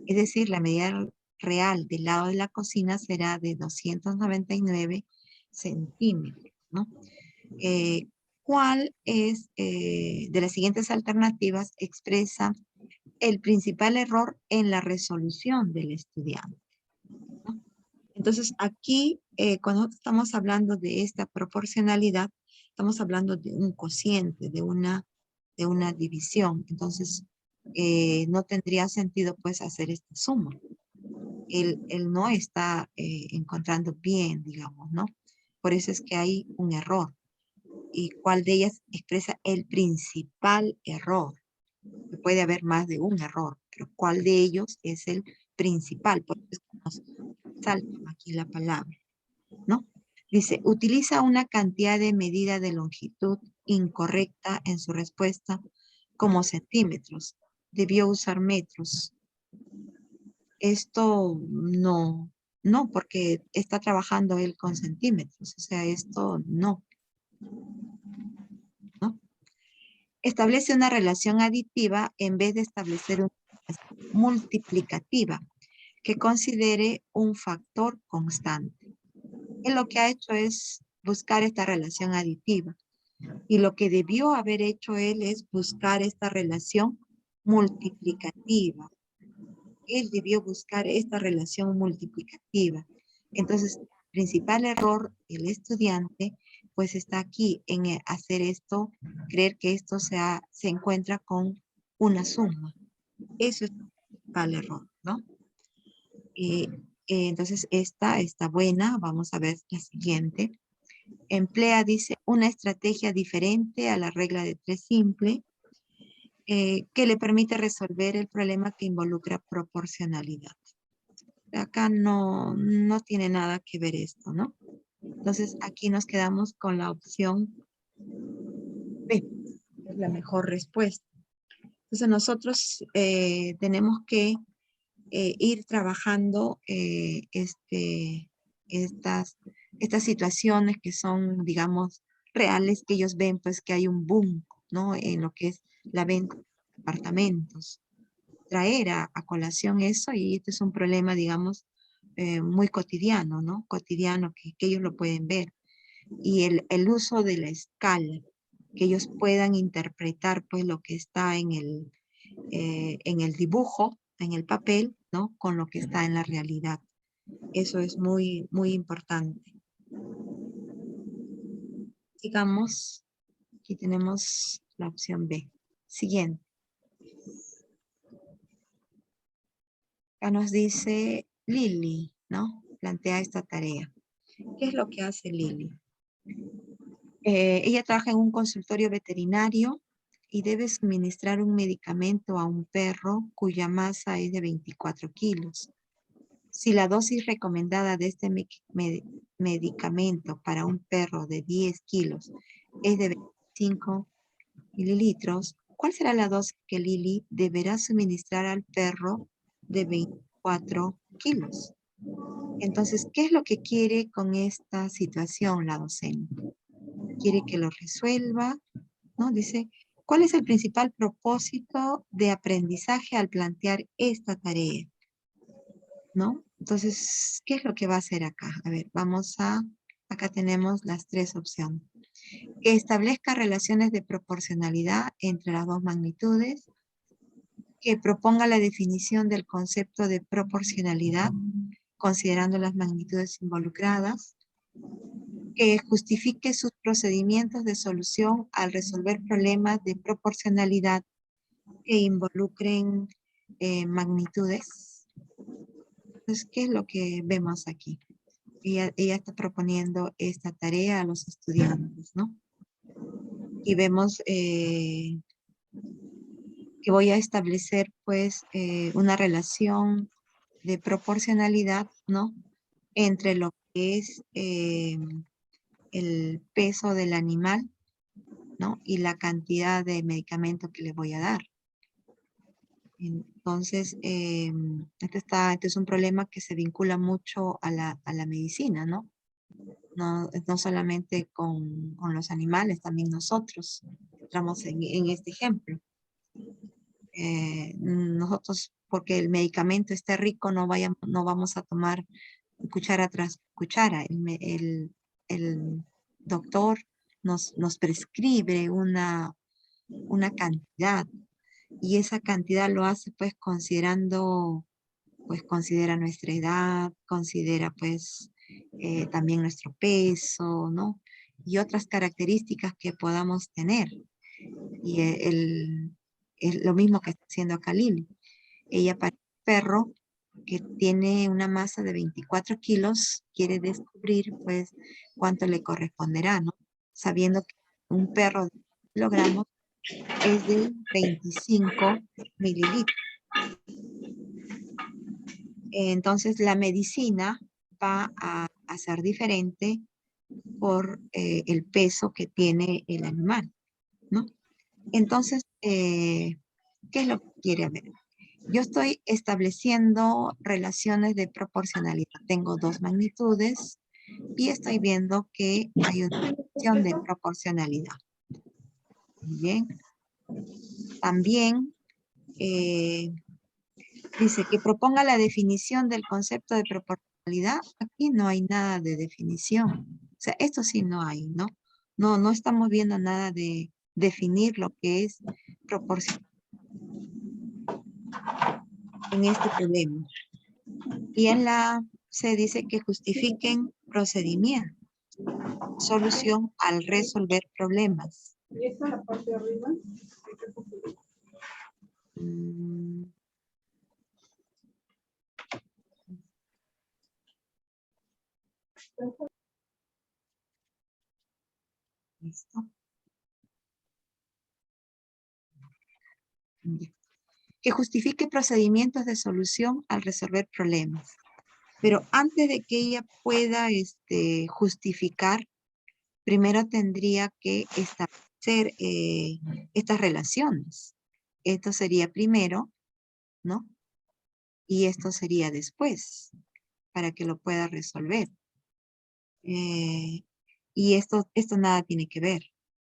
Es decir, la medida real del lado de la cocina será de 299 centímetros, ¿no? ¿Cuál es de las siguientes alternativas expresa el principal error en la resolución del estudiante? ¿No? Entonces, aquí, cuando estamos hablando de esta proporcionalidad, estamos hablando de un cociente, de una división. Entonces, no tendría sentido, pues, hacer esta suma. Él no está encontrando bien, digamos, ¿no? Por eso es que hay un error. ¿Y cuál de ellas expresa el principal error? Puede haber más de un error, pero ¿cuál de ellos es el principal? Por eso es que nos salta aquí la palabra, ¿no? Dice, utiliza una cantidad de medida de longitud incorrecta en su respuesta como centímetros. Debió usar metros. Esto no, porque está trabajando él con centímetros. O sea, esto no, ¿no? Establece una relación aditiva en vez de establecer una multiplicativa que considere un factor constante. Él lo que ha hecho es buscar esta relación aditiva. Y lo que debió haber hecho él es buscar esta relación multiplicativa. Él debió buscar esta relación multiplicativa. Entonces, el principal error del estudiante, pues está aquí en hacer esto, creer que esto se encuentra con una suma. Eso es el principal error, ¿no? Entonces, esta está buena. Vamos a ver la siguiente. Emplea, dice, una estrategia diferente a la regla de 3 simple que le permite resolver el problema que involucra proporcionalidad. Acá no tiene nada que ver esto, ¿no? Entonces, aquí nos quedamos con la opción B, es la mejor respuesta. Entonces, nosotros tenemos que ir trabajando estas situaciones que son, digamos, reales, que ellos ven, pues, que hay un boom, ¿no? En lo que es la venta de apartamentos. Traer a colación eso, y este es un problema, digamos, muy cotidiano, ¿no? Cotidiano, que ellos lo pueden ver. Y el uso de la escala, que ellos puedan interpretar, pues, lo que está en el dibujo, en el papel, ¿no? Con lo que está en la realidad. Eso es muy, muy importante. Sigamos. Aquí tenemos la opción B. Siguiente. Acá nos dice Lili, ¿no? Plantea esta tarea. ¿Qué es lo que hace Lili? Ella trabaja en un consultorio veterinario y debe suministrar un medicamento a un perro cuya masa es de 24 kilos. Si la dosis recomendada de este medicamento para un perro de 10 kilos es de 25 mililitros, ¿cuál será la dosis que Lili deberá suministrar al perro de 24 kilos. Entonces, ¿qué es lo que quiere con esta situación la docente? Quiere que lo resuelva, ¿no? Dice, ¿cuál es el principal propósito de aprendizaje al plantear esta tarea? ¿No? Entonces, ¿qué es lo que va a hacer acá? A ver, acá tenemos las tres opciones. Que establezca relaciones de proporcionalidad entre las dos magnitudes, que proponga la definición del concepto de proporcionalidad, considerando las magnitudes involucradas, que justifique sus procedimientos de solución al resolver problemas de proporcionalidad que involucren magnitudes. Entonces, ¿qué es lo que vemos aquí? Ella está proponiendo esta tarea a los estudiantes, ¿no? Y vemos que voy a establecer, pues, una relación de proporcionalidad, ¿no? Entre lo que es el peso del animal, ¿no? Y la cantidad de medicamento que le voy a dar. Entonces, este es un problema que se vincula mucho a la medicina, ¿no? No solamente con los animales, también nosotros entramos en este ejemplo. Nosotros, porque el medicamento esté rico, no vamos a tomar cuchara tras cuchara. El doctor nos prescribe una cantidad y esa cantidad lo hace pues considera nuestra edad, considera pues también nuestro peso, ¿no? Y otras características que podamos tener. Y es lo mismo que está haciendo acá Lili. Ella para un perro que tiene una masa de 24 kilos, quiere descubrir pues cuánto le corresponderá, ¿no? Sabiendo que un perro de kilogramos es de 25 mililitros. Entonces la medicina va a ser diferente por el peso que tiene el animal, ¿no? Entonces, ¿qué es lo que quiere ver? Yo estoy estableciendo relaciones de proporcionalidad. Tengo dos magnitudes y estoy viendo que hay una relación de proporcionalidad. Bien. También dice que proponga la definición del concepto de proporcionalidad. Aquí no hay nada de definición. O sea, esto sí no hay, ¿no? No estamos viendo nada de definir lo que es proporcionalidad en este problema. Y en la se dice que justifiquen procedimiento, solución al resolver problemas. ¿Y esta es la parte de arriba? Listo. Que justifique procedimientos de solución al resolver problemas. Pero antes de que ella pueda justificar, primero tendría que establecer estas relaciones. Esto sería primero, ¿no? Y esto sería después, para que lo pueda resolver. Y esto nada tiene que ver.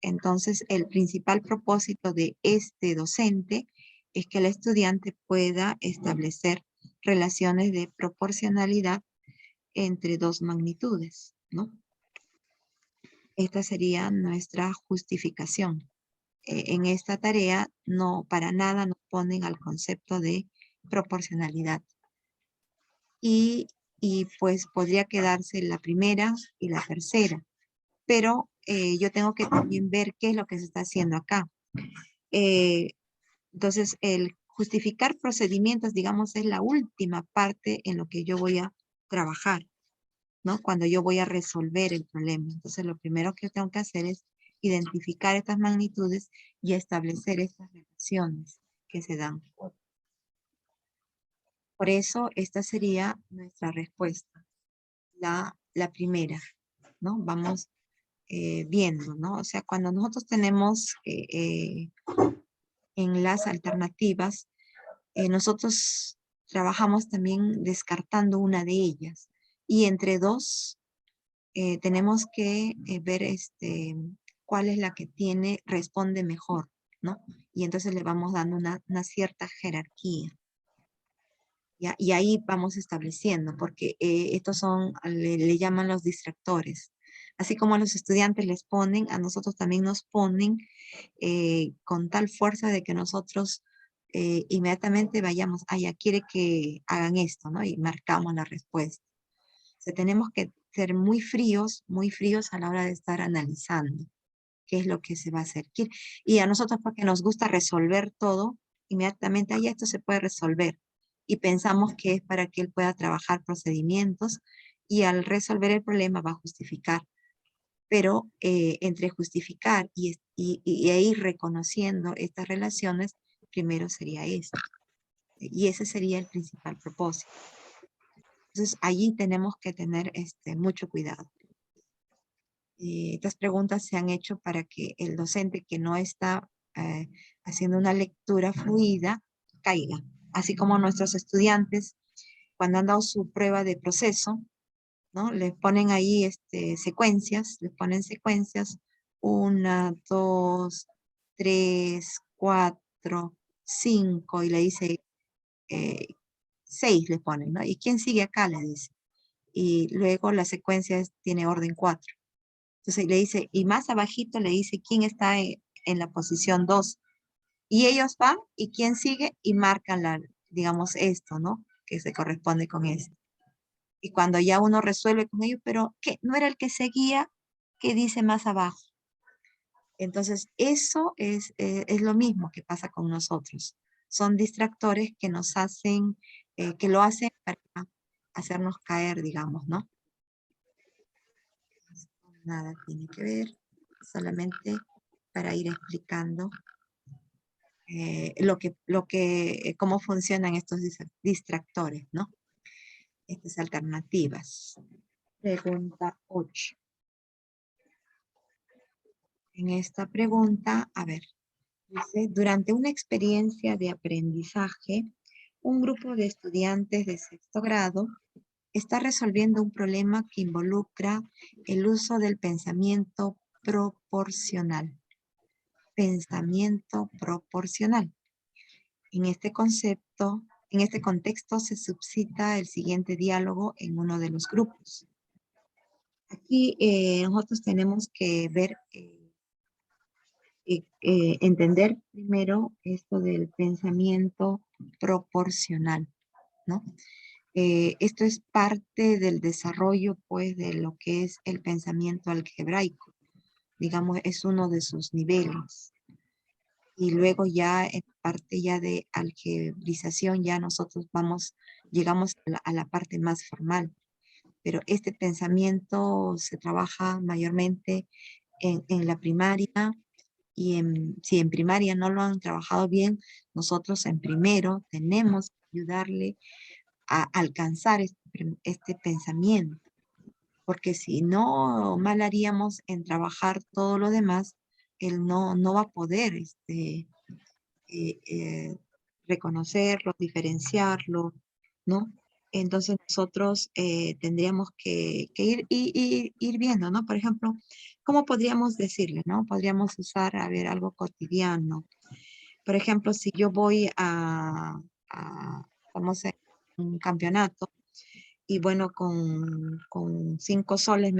Entonces, el principal propósito de este docente es que el estudiante pueda establecer relaciones de proporcionalidad entre dos magnitudes, ¿no? Esta sería nuestra justificación. En esta tarea no, para nada nos ponen al concepto de proporcionalidad. Y pues podría quedarse la primera y la tercera. Pero yo tengo que también ver qué es lo que se está haciendo acá. Entonces, el justificar procedimientos, digamos, es la última parte en lo que yo voy a trabajar, ¿no? Cuando yo voy a resolver el problema. Entonces, lo primero que tengo que hacer es identificar estas magnitudes y establecer estas relaciones que se dan. Por eso, esta sería nuestra respuesta, la primera, ¿no? Vamos viendo, ¿no? O sea, cuando nosotros tenemos en las alternativas, nosotros trabajamos también descartando una de ellas. Y entre dos, tenemos que ver cuál es la que responde mejor, ¿no? Y entonces le vamos dando una cierta jerarquía. ¿Ya? Y ahí vamos estableciendo, porque estos son, le llaman los distractores. Así como a los estudiantes les ponen, a nosotros también nos ponen con tal fuerza de que nosotros inmediatamente vayamos, ya quiere que hagan esto, ¿no? Y marcamos la respuesta. O sea, tenemos que ser muy fríos a la hora de estar analizando qué es lo que se va a hacer. Y a nosotros porque nos gusta resolver todo, inmediatamente, esto se puede resolver. Y pensamos que es para que él pueda trabajar procedimientos y al resolver el problema va a justificar. Pero entre justificar e ir reconociendo estas relaciones, primero sería esto. Y ese sería el principal propósito. Entonces, allí tenemos que tener mucho cuidado. Estas preguntas se han hecho para que el docente que no está haciendo una lectura fluida caiga. Así como nuestros estudiantes, cuando han dado su prueba de proceso, ¿no? Les ponen ahí secuencias, les ponen secuencias, 1, 2, 3, 4, 5, y le dice 6 le ponen, ¿no? ¿Y quién sigue acá? Le dice. Y luego la secuencia tiene orden 4. Entonces le dice, y más abajito le dice quién está en la posición 2. Y ellos van, y quién sigue, y marcan digamos, esto, ¿no? Que se corresponde con esto. Y cuando ya uno resuelve con ellos, pero ¿qué? ¿No era el que seguía? ¿Qué dice más abajo? Entonces, eso es lo mismo que pasa con nosotros. Son distractores que nos hacen, que lo hacen para hacernos caer, digamos, ¿no? Nada tiene que ver, solamente para ir explicando cómo funcionan estos distractores, ¿no? Estas alternativas. Pregunta 8. En esta pregunta, a ver, dice, durante una experiencia de aprendizaje, un grupo de estudiantes de 6º grado está resolviendo un problema que involucra el uso del pensamiento proporcional. Pensamiento proporcional. En este contexto se suscita el siguiente diálogo en uno de los grupos. Aquí nosotros tenemos que ver, entender primero esto del pensamiento proporcional, ¿no? Esto es parte del desarrollo, pues, de lo que es el pensamiento algebraico. Digamos, es uno de sus niveles. Y luego ya en parte ya de algebrización ya nosotros llegamos a la parte más formal. Pero este pensamiento se trabaja mayormente en la primaria y si en primaria no lo han trabajado bien, nosotros en primero tenemos que ayudarle a alcanzar este pensamiento. Porque si no mal haríamos en trabajar todo lo demás, él no va a poder reconocerlo, diferenciarlo, ¿no? Entonces nosotros tendríamos que ir viendo, ¿no? Por ejemplo, ¿cómo podríamos decirle, no? Podríamos usar, a ver, algo cotidiano. Por ejemplo, si yo voy vamos a un campeonato, y bueno, con 5 soles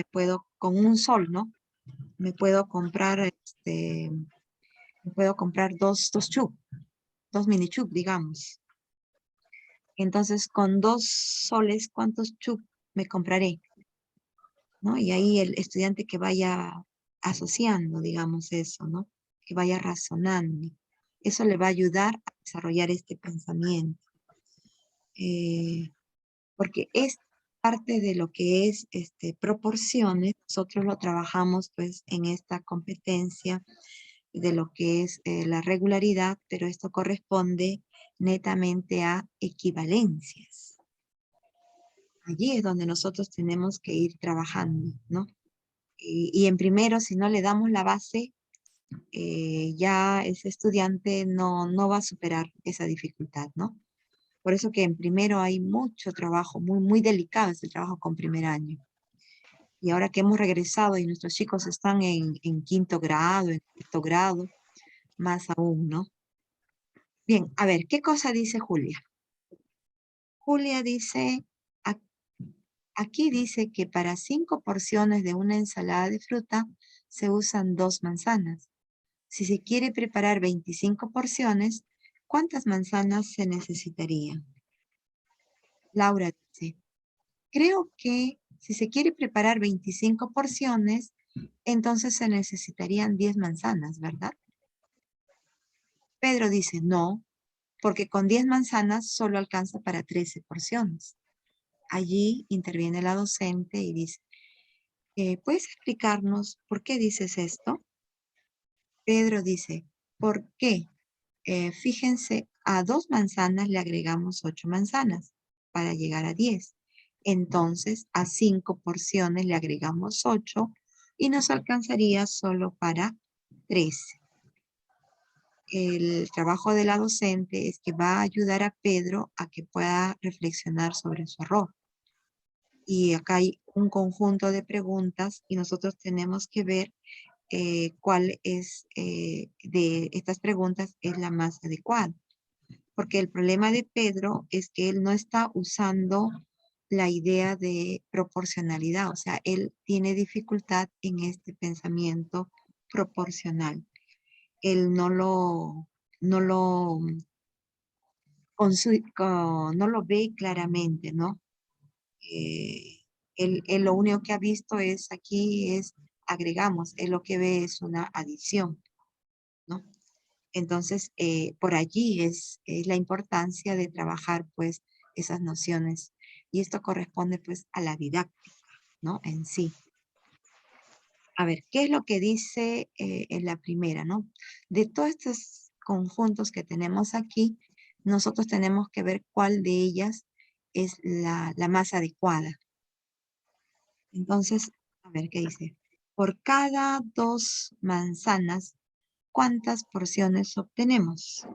con un sol, ¿no? Me puedo comprar, dos chup, 2 mini chup, digamos. Entonces, con 2 soles, ¿cuántos chup me compraré? ¿No? Y ahí el estudiante que vaya asociando, digamos eso, ¿no? Que vaya razonando. Eso le va a ayudar a desarrollar este pensamiento. Porque es parte de lo que es proporciones. Nosotros lo trabajamos pues en esta competencia de lo que es la regularidad, pero esto corresponde netamente a equivalencias. Allí es donde nosotros tenemos que ir trabajando, ¿no? Y en primero, si no le damos la base, ya ese estudiante no va a superar esa dificultad, ¿no? Por eso que en primero hay mucho trabajo, muy delicado es el trabajo con primer año. Y ahora que hemos regresado y nuestros chicos están en quinto grado, en sexto grado, más aún, ¿no? Bien, a ver, ¿qué cosa dice Julia? Julia dice, a- aquí dice que para 5 porciones de una ensalada de fruta se usan 2 manzanas. Si se quiere preparar 25 porciones, ¿cuántas manzanas se necesitaría? Laura dice, creo que si se quiere preparar 25 porciones, entonces se necesitarían 10 manzanas, ¿verdad? Pedro dice, no, porque con 10 manzanas solo alcanza para 13 porciones. Allí interviene la docente y dice, ¿puedes explicarnos por qué dices esto? Pedro dice, ¿por qué? Fíjense, a 2 manzanas le agregamos 8 manzanas para llegar a 10. Entonces, a 5 porciones le agregamos 8 y nos alcanzaría solo para 13. El trabajo de la docente es que va a ayudar a Pedro a que pueda reflexionar sobre su error. Y acá hay un conjunto de preguntas y nosotros tenemos que ver cuál es de estas preguntas es la más adecuada. Porque el problema de Pedro es que él no está usando la idea de proporcionalidad, o sea, él tiene dificultad en este pensamiento proporcional. Él no lo, no lo ve claramente, ¿no? Él lo único que ha visto es aquí es agregamos, él lo que ve es una adición, ¿no? Entonces, por allí es la importancia de trabajar, pues, esas nociones. Y esto corresponde, pues, a la didáctica, ¿no? En sí. A ver, ¿qué es lo que dice en la primera, no? De todos estos conjuntos que tenemos aquí, nosotros tenemos que ver cuál de ellas es la más adecuada. Entonces, a ver, ¿qué dice? Por cada 2 manzanas, ¿cuántas porciones obtenemos?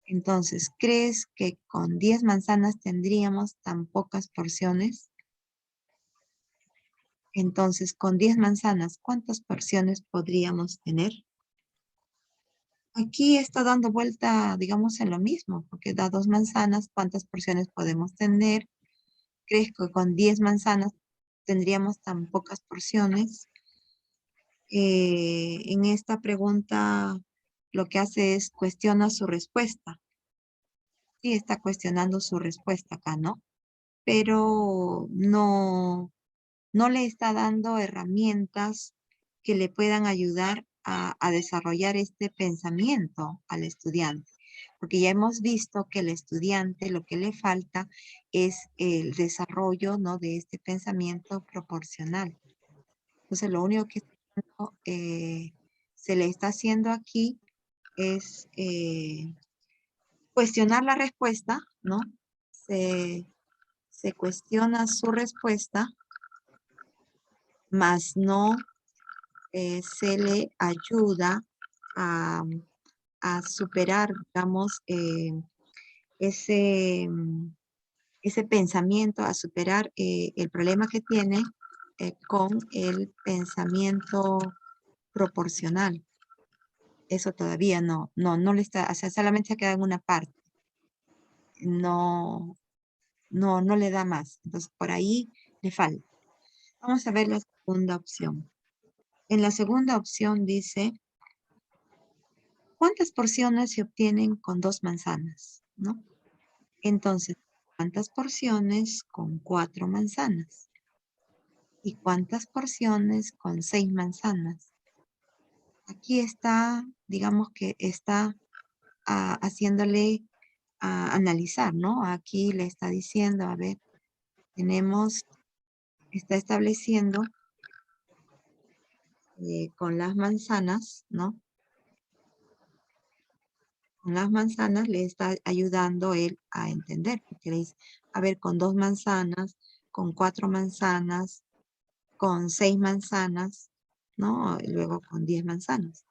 Entonces, ¿crees que con 10 manzanas tendríamos tan pocas porciones? Entonces, con 10 manzanas, ¿cuántas porciones podríamos tener? Aquí está dando vuelta, digamos, en lo mismo, porque da 2 manzanas, ¿cuántas porciones podemos tener? ¿Crees que con 10 manzanas tendríamos tan pocas porciones? En esta pregunta, lo que hace es cuestiona su respuesta. Sí, está cuestionando su respuesta acá, ¿no? Pero no le está dando herramientas que le puedan ayudar a desarrollar este pensamiento al estudiante. Porque ya hemos visto que el estudiante lo que le falta es el desarrollo, ¿no? De este pensamiento proporcional. Entonces, lo único que se le está haciendo aquí es cuestionar la respuesta, ¿no? Se cuestiona su respuesta, mas no se le ayuda a, a superar, digamos, ese, ese pensamiento, a superar el problema que tiene con el pensamiento proporcional. Eso todavía no le está, o sea, solamente se queda en una parte. No le da más. Entonces, por ahí le falta. Vamos a ver la segunda opción. En la segunda opción dice, ¿cuántas porciones se obtienen con 2 manzanas? ¿No? Entonces, ¿cuántas porciones con 4 manzanas? ¿Y cuántas porciones con 6 manzanas? Aquí está, digamos que está haciéndole a analizar, ¿no? Aquí le está diciendo, a ver, está estableciendo con las manzanas, ¿no? Con las manzanas le está ayudando él a entender, porque le dice, a ver, con 2 manzanas, con 4 manzanas, con 6 manzanas, ¿no? Y luego con 10 manzanas.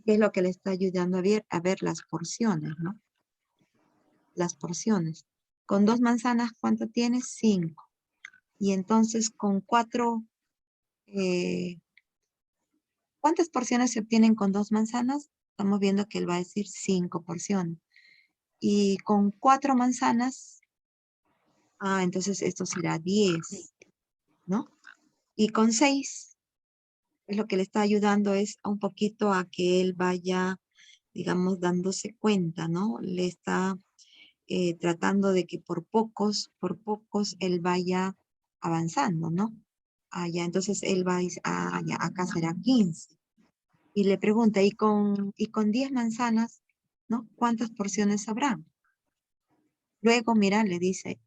¿Qué es lo que le está ayudando a ver las porciones, ¿no? las porciones. Con 2 manzanas, ¿cuánto tienes? 5. Y entonces con 4, ¿cuántas porciones se obtienen con 2 manzanas? Estamos viendo que él va a decir 5 porciones. Y con 4 manzanas, entonces esto será 10, ¿no? Y con 6, es lo que le está ayudando es un poquito a que él vaya, digamos, dándose cuenta, ¿no? Le está tratando de que por pocos él vaya avanzando, ¿no? Ya, entonces él va a decir, ya, acá será 15. Y le pregunta, ¿y con 10 manzanas, ¿no? ¿Cuántas porciones habrá? Luego, mira, le dice,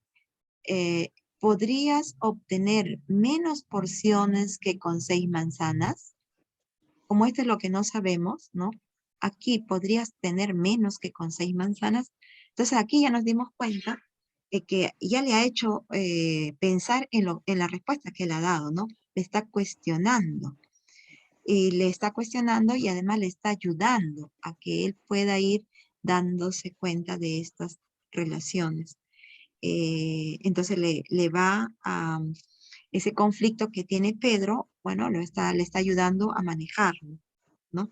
¿podrías obtener menos porciones que con 6 manzanas? Como esto es lo que no sabemos, ¿no? Aquí podrías tener menos que con 6 manzanas. Entonces aquí ya nos dimos cuenta de que ya le ha hecho pensar en la respuesta que le ha dado, ¿no? Le está cuestionando. Y le está cuestionando y además le está ayudando a que él pueda ir dándose cuenta de estas relaciones. Entonces le va a ese conflicto que tiene Pedro, bueno, le está ayudando a manejarlo, ¿no?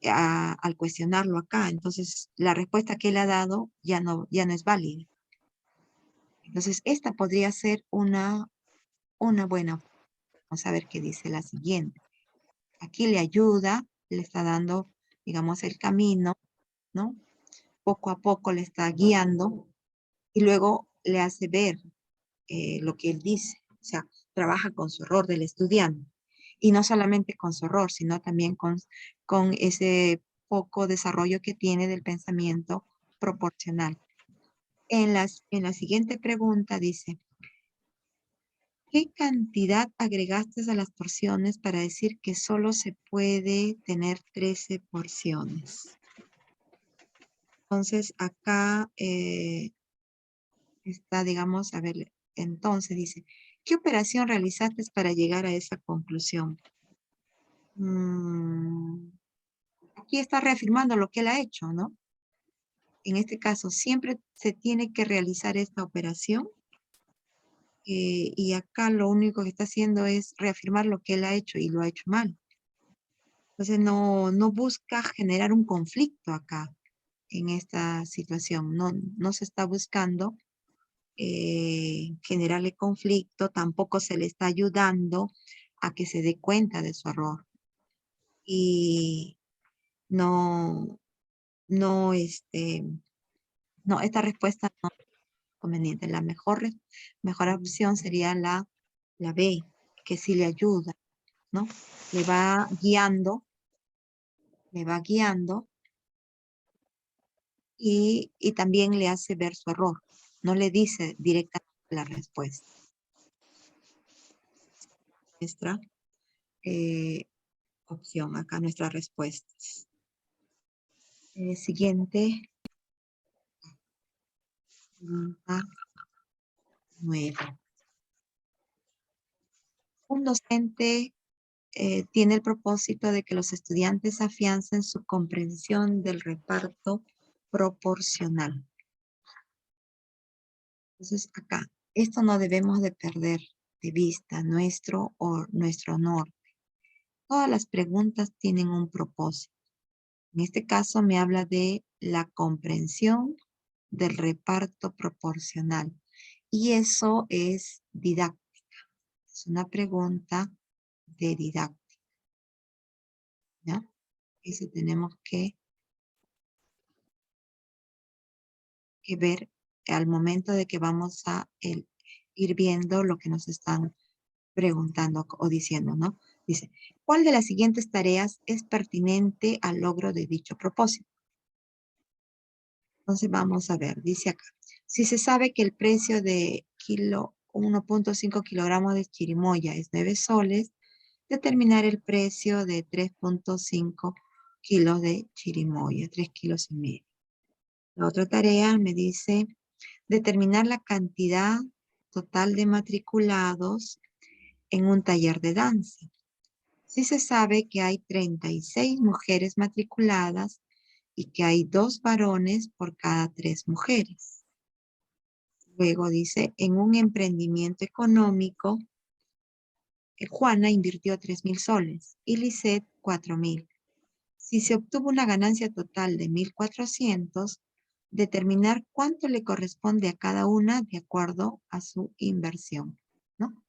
Al cuestionarlo acá, entonces la respuesta que él ha dado ya no es válida. Entonces esta podría ser una buena. Vamos a ver qué dice la siguiente. Aquí le ayuda, le está dando, digamos, el camino, ¿no? Poco a poco le está guiando y luego le hace ver lo que él dice. O sea, trabaja con su error del estudiante. Y no solamente con su error, sino también con ese poco desarrollo que tiene del pensamiento proporcional. En la siguiente pregunta dice, ¿qué cantidad agregaste a las porciones para decir que solo se puede tener 13 porciones? Entonces, acá está, digamos, a ver, entonces dice, ¿qué operación realizaste para llegar a esa conclusión? Aquí está reafirmando lo que él ha hecho, ¿no? En este caso, siempre se tiene que realizar esta operación. Y acá lo único que está haciendo es reafirmar lo que él ha hecho y lo ha hecho mal. Entonces no busca generar un conflicto acá en esta situación. No se está buscando generarle conflicto, tampoco se le está ayudando a que se dé cuenta de su error. Y no, esta respuesta no es conveniente. La mejor opción sería la B, que sí le ayuda, ¿no? Le va guiando y también le hace ver su error. No le dice directamente la respuesta. Nuestra opción, acá nuestras respuestas. Siguiente. Pregunta 9. Un docente tiene el propósito de que los estudiantes afiancen su comprensión del reparto proporcional. Entonces, acá, esto no debemos de perder de vista, nuestro honor. Todas las preguntas tienen un propósito. En este caso me habla de la comprensión del reparto proporcional. Y eso es didáctica. Es una pregunta de didáctica. ¿Ya? Eso tenemos que ver al momento de que vamos a ir viendo lo que nos están preguntando o diciendo, ¿no? Dice, ¿cuál de las siguientes tareas es pertinente al logro de dicho propósito? Entonces vamos a ver, dice acá, si se sabe que el precio de 1.5 kilogramos de chirimoya es 9 soles, determinar el precio de 3.5 kilos de chirimoya, 3 kilos y medio. La otra tarea me dice determinar la cantidad total de matriculados en un taller de danza. Si se sabe que hay 36 mujeres matriculadas y que hay 2 varones por cada 3 mujeres. Luego dice, en un emprendimiento económico, Juana invirtió 3,000 soles y Lisette 4,000. Si se obtuvo una ganancia total de 1,400, determinar cuánto le corresponde a cada una de acuerdo a su inversión, ¿no?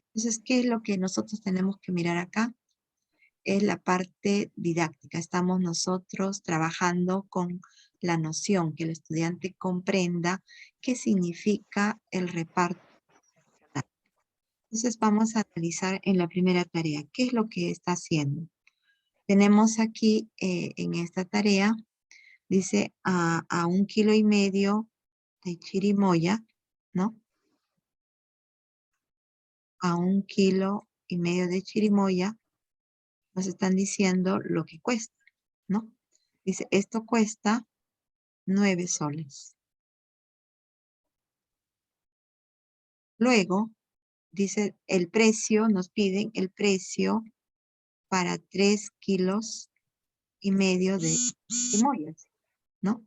Entonces, ¿qué es lo que nosotros tenemos que mirar acá? Es la parte didáctica. Estamos nosotros trabajando con la noción, que el estudiante comprenda qué significa el reparto. Entonces, vamos a analizar en la primera tarea, ¿qué es lo que está haciendo? Tenemos aquí en esta tarea, dice a 1,5 kilos de chirimoya, ¿no? A 1,5 kilos de chirimoya, nos están diciendo lo que cuesta, ¿no? Dice, esto cuesta 9 soles. Luego, dice el precio, nos piden el precio para 3,5 kilos de chirimoyas, ¿no?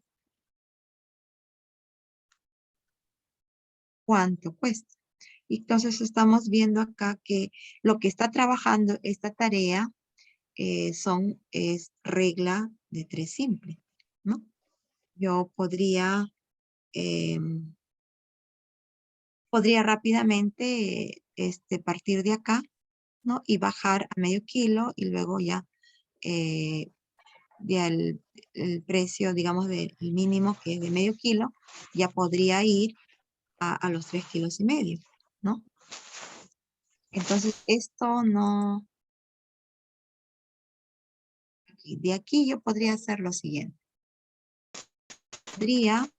¿Cuánto cuesta? Y entonces estamos viendo acá que lo que está trabajando esta tarea es regla de 3 simple, ¿no? Yo podría rápidamente partir de acá, ¿no? Y bajar a medio kilo y luego ya el precio, digamos, del mínimo que es de medio kilo, ya podría ir a los 3,5 kilos, ¿no? Entonces, esto no... De aquí yo podría hacer lo siguiente. Podría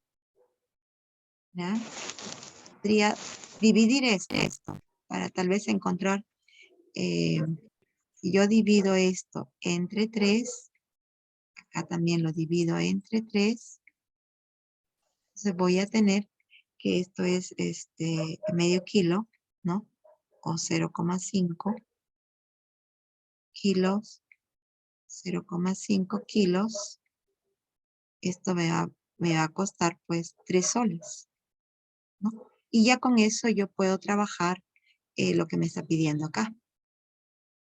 dividir esto para tal vez encontrar, si yo divido esto entre 3, acá también lo divido entre 3, entonces voy a tener que esto es medio kilo, ¿no? O 0,5 kilos, 0,5 kilos, esto me va a costar pues 3 soles, ¿no? Y ya con eso yo puedo trabajar lo que me está pidiendo acá.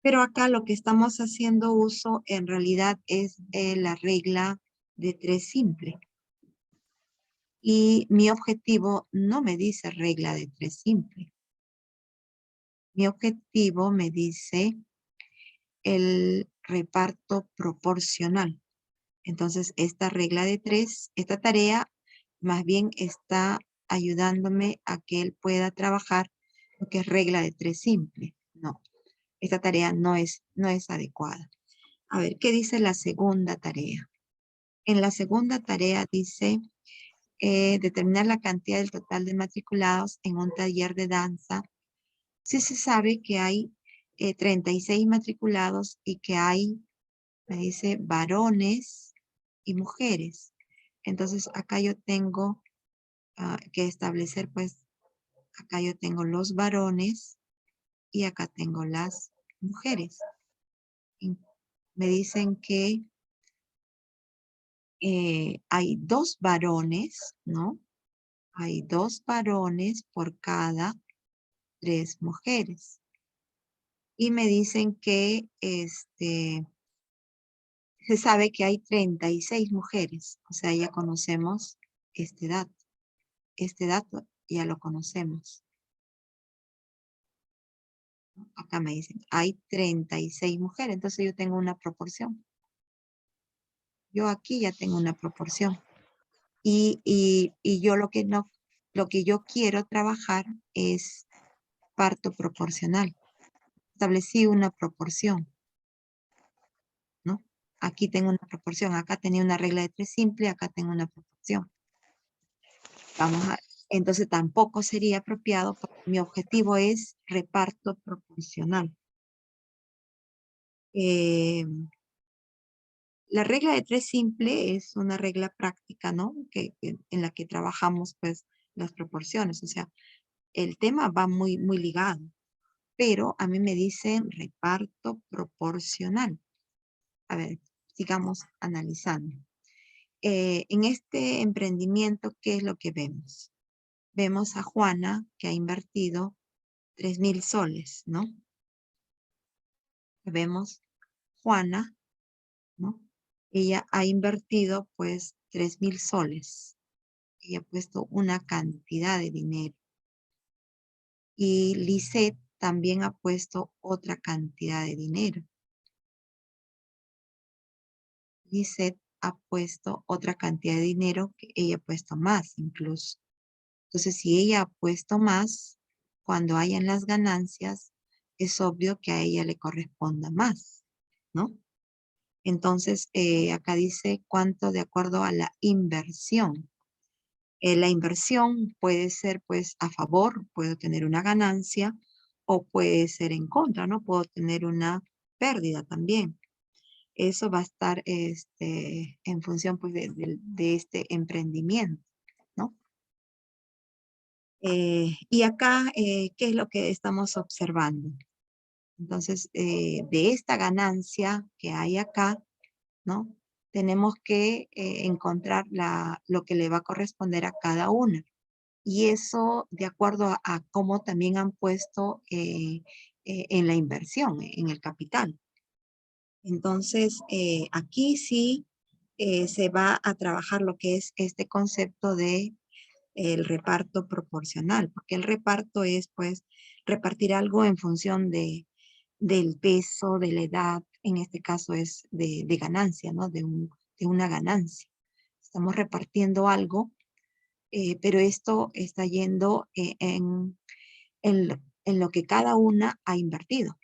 Pero acá lo que estamos haciendo uso en realidad es la regla de 3 simple. Y mi objetivo no me dice regla de 3 simple. Mi objetivo me dice el reparto proporcional. Entonces, esta regla de 3, esta tarea, más bien está ayudándome a que él pueda trabajar lo que es regla de 3 simple. No, esta tarea no es adecuada. A ver, ¿qué dice la segunda tarea? En la segunda tarea dice determinar la cantidad del total de matriculados en un taller de danza. Sí se sabe que hay 36 matriculados y que hay, me dice, varones y mujeres. Entonces, acá yo tengo que establecer, pues, acá yo tengo los varones y acá tengo las mujeres. Y me dicen que hay 2 varones, ¿no? Hay 2 varones por cada 3 mujeres. Y me dicen que se sabe que hay 36 mujeres. O sea, ya conocemos este dato. Este dato ya lo conocemos. Acá me dicen, hay 36 mujeres. Entonces yo tengo una proporción. Yo aquí ya tengo una proporción. Y yo lo que yo quiero trabajar es parto proporcional. Establecí una proporción, ¿no? Aquí tengo una proporción. Acá tenía una regla de 3 simple, acá tengo una proporción. Entonces tampoco sería apropiado porque mi objetivo es reparto proporcional. La regla de 3 simple es una regla práctica, ¿no? En la que trabajamos pues las proporciones. O sea, el tema va muy, muy ligado. Pero a mí me dicen reparto proporcional. A ver, sigamos analizando. en este emprendimiento, ¿qué es lo que vemos? Vemos a Juana que ha invertido 3.000 soles, ¿no? Vemos Juana, ¿no? Ella ha invertido pues 3.000 soles. Ella ha puesto una cantidad de dinero. Y Lisette también ha puesto otra cantidad de dinero. Lisette ha puesto otra cantidad de dinero que ella ha puesto más incluso. Entonces, si ella ha puesto más, cuando hayan las ganancias, es obvio que a ella le corresponda más, ¿no? Entonces, acá dice cuánto de acuerdo a la inversión. La inversión puede ser pues a favor, puedo tener una ganancia, o puede ser en contra, ¿no? Puedo tener una pérdida también. Eso va a estar en función pues, de este emprendimiento, ¿no? Y acá, ¿qué es lo que estamos observando? Entonces, de esta ganancia que hay acá, ¿no? Tenemos que encontrar lo que le va a corresponder a cada una. Y eso de acuerdo a cómo también han puesto en la inversión, en el capital. Entonces, aquí sí se va a trabajar lo que es este concepto de el reparto proporcional, porque el reparto es, pues, repartir algo en función del peso, de la edad, en este caso es de ganancia, ¿no? De una ganancia. Estamos repartiendo algo, pero esto está yendo en lo que cada una ha invertido.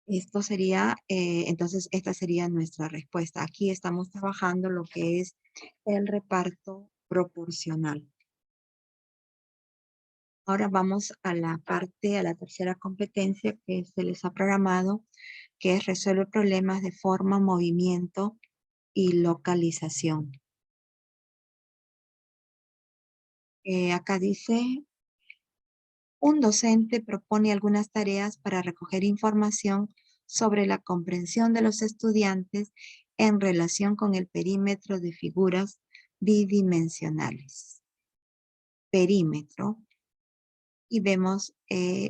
Esto sería, entonces, esta sería nuestra respuesta. Aquí estamos trabajando lo que es el reparto proporcional. Ahora vamos a la parte, a la tercera competencia que se les ha programado, que es resuelve problemas de forma, movimiento y localización. Acá dice, un docente propone algunas tareas para recoger información sobre la comprensión de los estudiantes en relación con el perímetro de figuras bidimensionales. Perímetro. Y vemos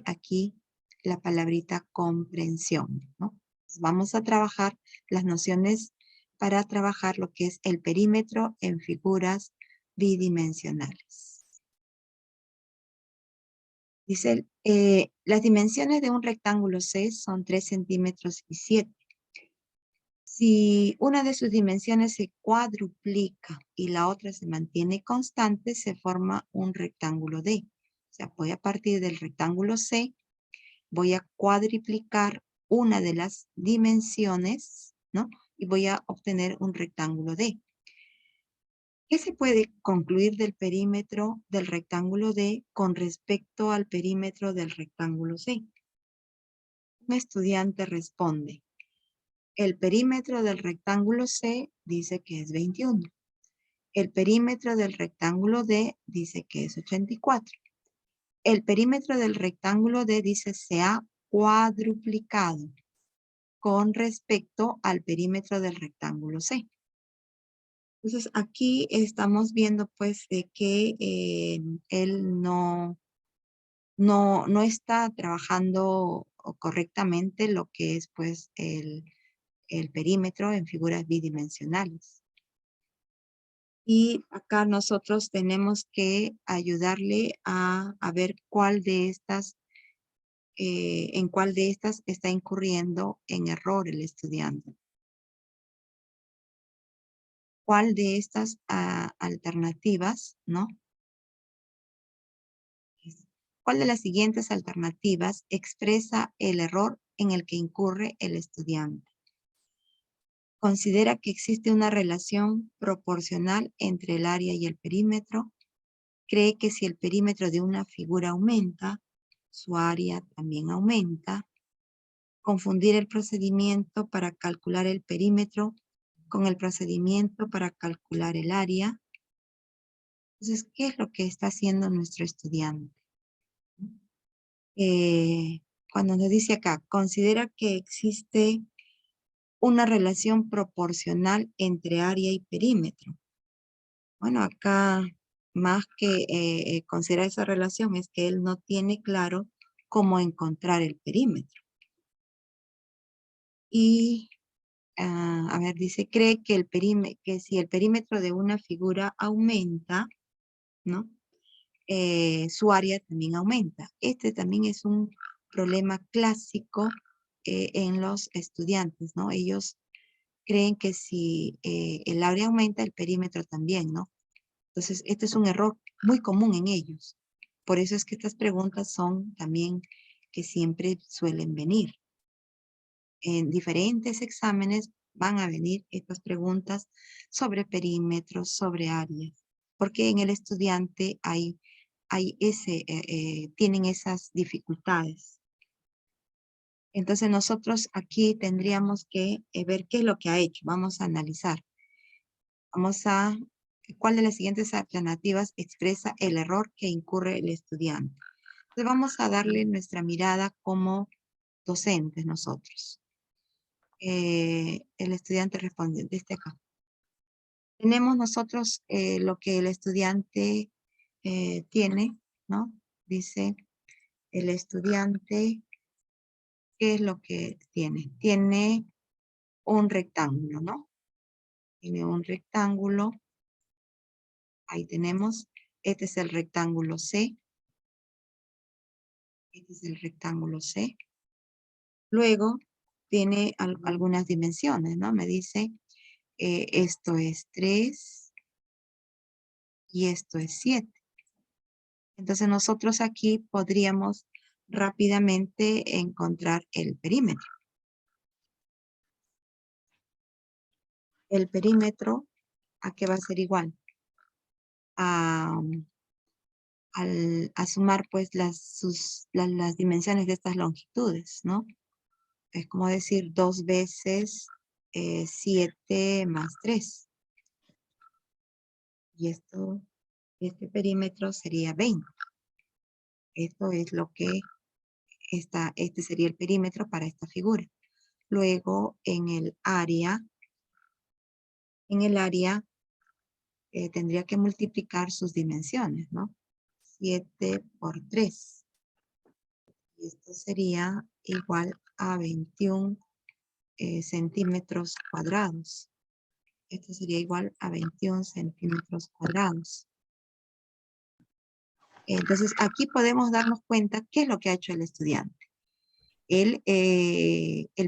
aquí la palabrita comprensión, ¿no? Vamos a trabajar las nociones para trabajar lo que es el perímetro en figuras bidimensionales. Dice, las dimensiones de un rectángulo C son 3 centímetros y 7. Si una de sus dimensiones se cuadruplica y la otra se mantiene constante, se forma un rectángulo D. O sea, voy a partir del rectángulo C, voy a cuadriplicar una de las dimensiones, ¿no? Y voy a obtener un rectángulo D. ¿Qué se puede concluir del perímetro del rectángulo D con respecto al perímetro del rectángulo C? Un estudiante responde, el perímetro del rectángulo C dice que es 21. El perímetro del rectángulo D dice que es 84. El perímetro del rectángulo D dice se ha cuadruplicado con respecto al perímetro del rectángulo C. Entonces, aquí estamos viendo pues de que él no está trabajando correctamente lo que es pues el perímetro en figuras bidimensionales. Y acá nosotros tenemos que ayudarle a ver cuál de estas, en cuál de estas está incurriendo en error el estudiante. ¿Cuál de estas alternativas, no? ¿Cuál de las siguientes alternativas expresa el error en el que incurre el estudiante? Considera que existe una relación proporcional entre el área y el perímetro. Cree que si el perímetro de una figura aumenta, su área también aumenta. Confundir el procedimiento para calcular el perímetro con el procedimiento para calcular el área. Entonces, ¿qué es lo que está haciendo nuestro estudiante? Cuando nos dice acá, considera que existe una relación proporcional entre área y perímetro. Bueno, acá más que considerar esa relación es que él no tiene claro cómo encontrar el perímetro. Y, a ver, dice, cree que, que si el perímetro de una figura aumenta, ¿no? Su área también aumenta. Este también es un problema clásico en los estudiantes, ¿no? Ellos creen que si el área aumenta, el perímetro también, ¿no? Entonces, este es un error muy común en ellos. Por eso es que estas preguntas son también que siempre suelen venir. En diferentes exámenes van a venir estas preguntas sobre perímetros, sobre áreas, porque en el estudiante tienen esas dificultades. Entonces nosotros aquí tendríamos que ver qué es lo que ha hecho. Vamos a analizar. ¿Cuál de las siguientes alternativas expresa el error que incurre el estudiante? Entonces vamos a darle nuestra mirada como docentes nosotros. El estudiante responde desde acá. Tenemos nosotros lo que el estudiante tiene, ¿no? Dice el estudiante, ¿qué es lo que tiene? Tiene un rectángulo, ¿no? Tiene un rectángulo. Ahí tenemos, este es el rectángulo C. Este es el rectángulo C. Luego tiene algunas dimensiones, ¿no? Me dice, esto es 3 y esto es 7. Entonces nosotros aquí podríamos rápidamente encontrar el perímetro. El perímetro, ¿a qué va a ser igual? A sumar pues las dimensiones de estas longitudes, ¿no? Es como decir 2 veces 7 más 3. Y este perímetro sería 20. Esto es lo que este sería el perímetro para esta figura. Luego en el área tendría que multiplicar sus dimensiones, ¿no? 7 por 3. Y esto sería igual a 21 centímetros cuadrados. Esto sería igual a 21 centímetros cuadrados. Entonces, aquí podemos darnos cuenta qué es lo que ha hecho el estudiante. El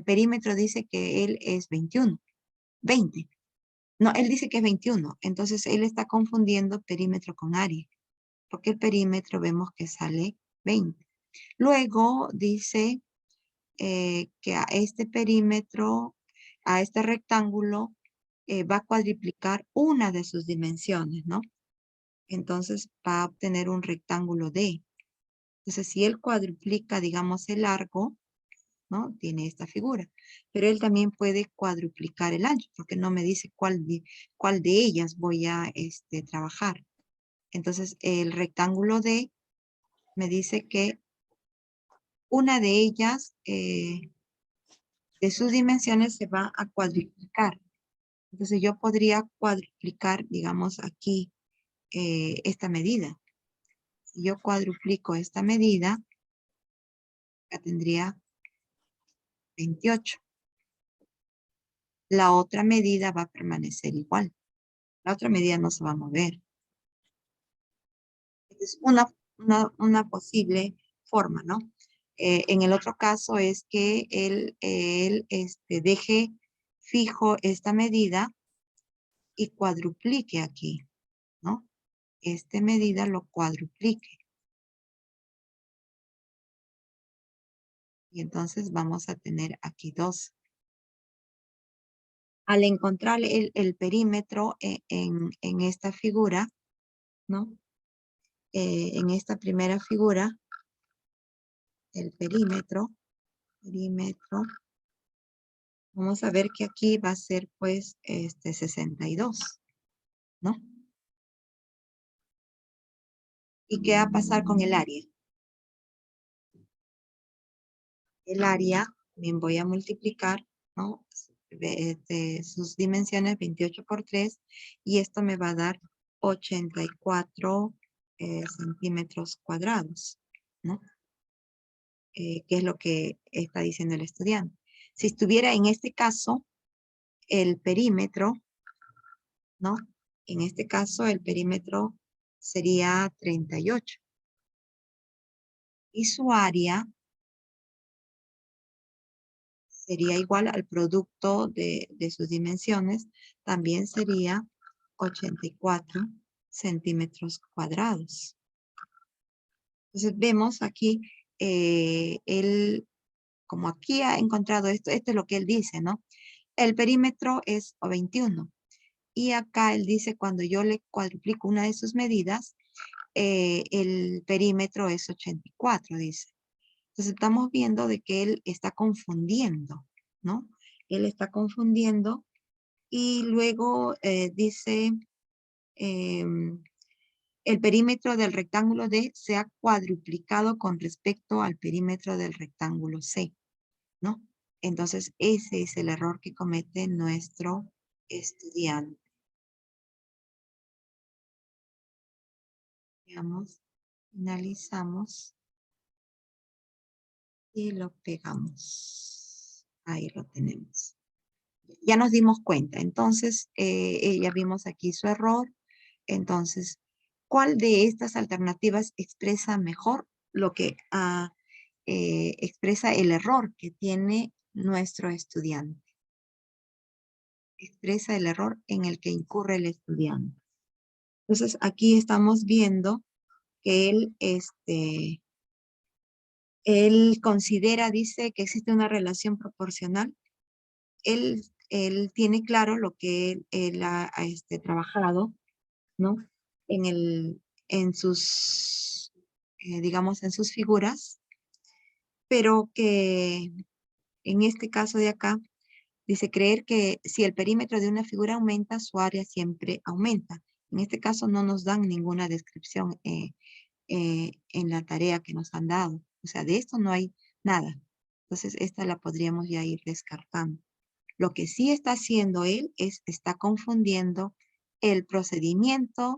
perímetro dice que él es 20. No, él dice que es 21. Entonces, él está confundiendo perímetro con área. Porque el perímetro vemos que sale 20. Luego dice que a este perímetro, a este rectángulo, va a cuadriplicar una de sus dimensiones, ¿no? Entonces va a obtener un rectángulo D. Entonces, si él cuadruplica, digamos, el largo, ¿no? Tiene esta figura. Pero él también puede cuadruplicar el ancho, porque no me dice cuál de ellas voy a trabajar. Entonces, el rectángulo D me dice que una de ellas, de sus dimensiones, se va a cuadruplicar. Entonces, yo podría cuadruplicar, digamos, aquí esta medida. Si yo cuadruplico esta medida, ya tendría 28. La otra medida va a permanecer igual. La otra medida no se va a mover. Es una posible forma, ¿no? En el otro caso es que él deje fijo esta medida y cuadruplique aquí, ¿no? Esta medida lo cuadruplique. Y entonces vamos a tener aquí 2. Al encontrar el perímetro en esta figura, ¿no? En esta primera figura, el perímetro, vamos a ver que aquí va a ser pues 62, ¿no? ¿Y qué va a pasar con el área? El área, también voy a multiplicar, ¿no? sus dimensiones 28 por 3 y esto me va a dar 84 centímetros cuadrados, ¿no? Que es lo que está diciendo el estudiante. Si estuviera en este caso el perímetro, ¿no? En este caso el perímetro sería 38. Y su área sería igual al producto de sus dimensiones, también sería 84 centímetros cuadrados. Entonces vemos aquí, como aquí ha encontrado esto es lo que él dice, ¿no? El perímetro es 21. Y acá él dice, cuando yo le cuadruplico una de sus medidas, el perímetro es 84, dice. Entonces estamos viendo de que él está confundiendo, ¿no? Él está confundiendo y luego dice, el perímetro del rectángulo D se ha cuadruplicado con respecto al perímetro del rectángulo C, ¿no? Entonces ese es el error que comete nuestro estudiante. Veamos, finalizamos y lo pegamos. Ahí lo tenemos. Ya nos dimos cuenta. Entonces, ya vimos aquí su error. Entonces, ¿cuál de estas alternativas expresa mejor lo que expresa el error que tiene nuestro estudiante? Expresa el error en el que incurre el estudiante. Entonces, aquí estamos viendo que él considera, dice que existe una relación proporcional. Él tiene claro lo que él ha trabajado, ¿no? En sus, digamos, en sus figuras, pero que en este caso de acá, dice creer que si el perímetro de una figura aumenta, su área siempre aumenta. En este caso no nos dan ninguna descripción en la tarea que nos han dado. O sea, de esto no hay nada. Entonces, esta la podríamos ya ir descartando. Lo que sí está haciendo él está confundiendo el procedimiento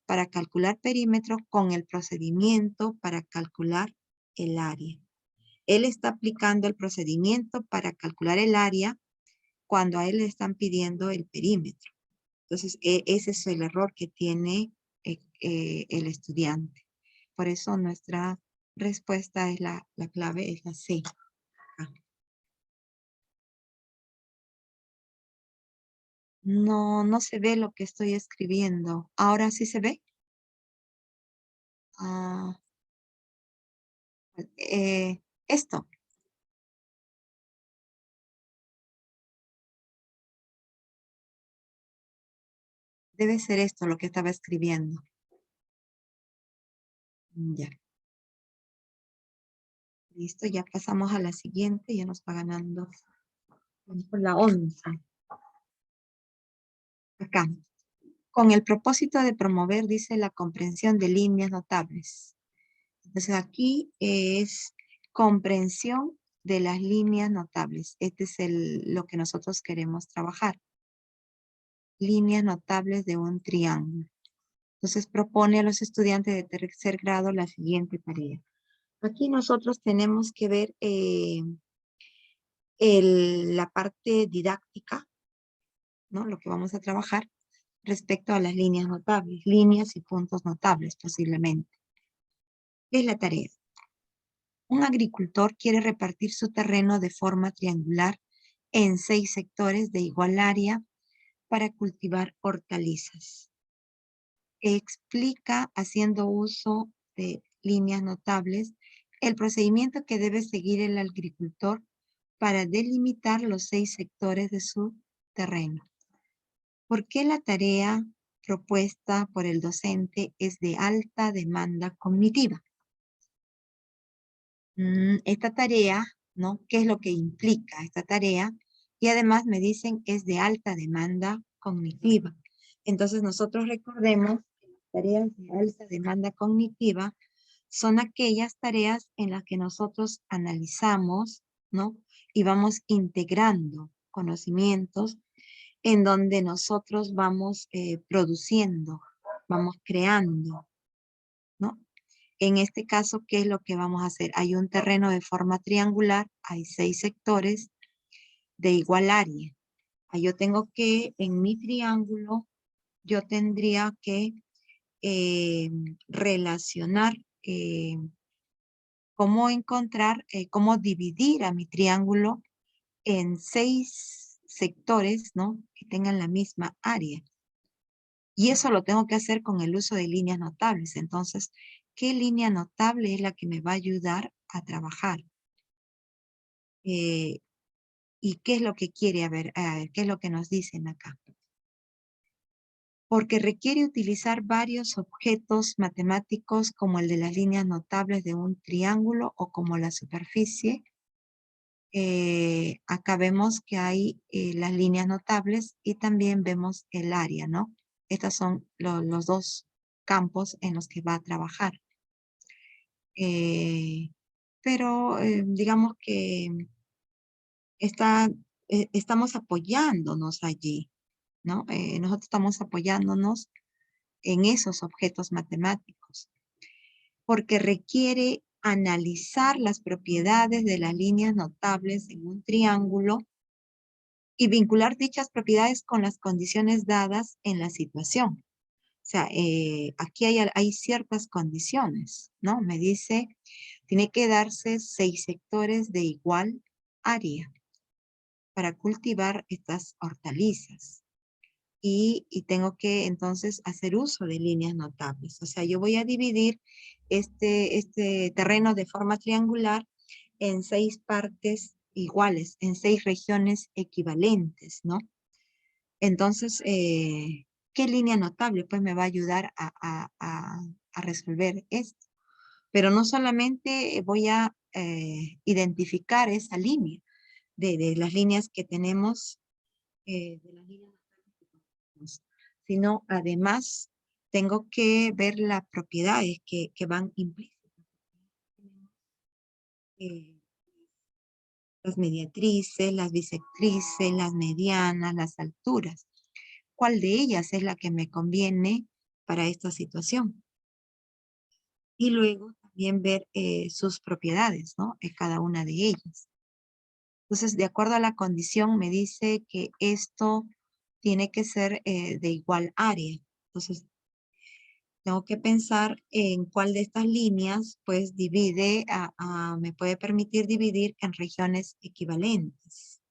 para calcular perímetro con el procedimiento para calcular el área. Él está aplicando el procedimiento para calcular el área cuando a él le están pidiendo el perímetro. Entonces, ese es el error que tiene el estudiante. Por eso nuestra respuesta es la clave es la C. No se ve lo que estoy escribiendo. ¿Ahora sí se ve? Ah, esto. Debe ser esto lo que estaba escribiendo. Ya. Listo, ya pasamos a la siguiente. Ya nos va ganando. Vamos por la 11. Acá. Con el propósito de promover, dice, la comprensión de líneas notables. Entonces aquí es comprensión de las líneas notables. Este es lo que nosotros queremos trabajar. Líneas notables de un triángulo. Entonces propone a los estudiantes de tercer grado la siguiente tarea. Aquí nosotros tenemos que ver la parte didáctica, ¿no? Lo que vamos a trabajar respecto a las líneas notables, líneas y puntos notables posiblemente. ¿Qué es la tarea? Un agricultor quiere repartir su terreno de forma triangular en 6 sectores de igual área para cultivar hortalizas. Explica, haciendo uso de líneas notables, el procedimiento que debe seguir el agricultor para delimitar los 6 sectores de su terreno. ¿Por qué la tarea propuesta por el docente es de alta demanda cognitiva? Esta tarea, ¿no? ¿Qué es lo que implica esta tarea? Y además me dicen es de alta demanda cognitiva. Entonces nosotros recordemos que las tareas de alta demanda cognitiva son aquellas tareas en las que nosotros analizamos, ¿no? Y vamos integrando conocimientos, en donde nosotros vamos produciendo, vamos creando, ¿no? En este caso, ¿qué es lo que vamos a hacer? Hay un terreno de forma triangular, hay 6 sectores de igual área. Yo tengo que, en mi triángulo, yo tendría que relacionar cómo encontrar, cómo dividir a mi triángulo en 6 sectores, ¿no? Que tengan la misma área. Y eso lo tengo que hacer con el uso de líneas notables. Entonces, ¿qué línea notable es la que me va a ayudar a trabajar? ¿Y qué es lo que quiere? A ver, ¿qué es lo que nos dicen acá? Porque requiere utilizar varios objetos matemáticos como el de las líneas notables de un triángulo o como la superficie. Acá vemos que hay las líneas notables y también vemos el área, ¿no? Estos son los dos campos en los que va a trabajar. Pero digamos que estamos apoyándonos allí, ¿no? Nosotros estamos apoyándonos en esos objetos matemáticos, porque requiere analizar las propiedades de las líneas notables en un triángulo y vincular dichas propiedades con las condiciones dadas en la situación. O sea, aquí hay ciertas condiciones, ¿no? Me dice, tiene que darse 6 sectores de igual área para cultivar estas hortalizas. Y tengo que entonces hacer uso de líneas notables. O sea, yo voy a dividir este terreno de forma triangular en 6 partes iguales, en 6 regiones equivalentes, ¿no? Entonces, ¿qué línea notable pues me va a ayudar a resolver esto? Pero no solamente voy a identificar esa línea de las líneas que tenemos, de las líneas notables que tenemos, sino además tengo que ver las propiedades que van implícitas. Eh, las mediatrices, las bisectrices, las medianas, las alturas. ¿Cuál de ellas es la que me conviene para esta situación? Y luego también ver sus propiedades, ¿no? Cada una de ellas. Entonces, de acuerdo a la condición, me dice que esto tiene que ser de igual área. Entonces, tengo que pensar en cuál de estas líneas, pues, me puede permitir dividir en regiones equivalentes.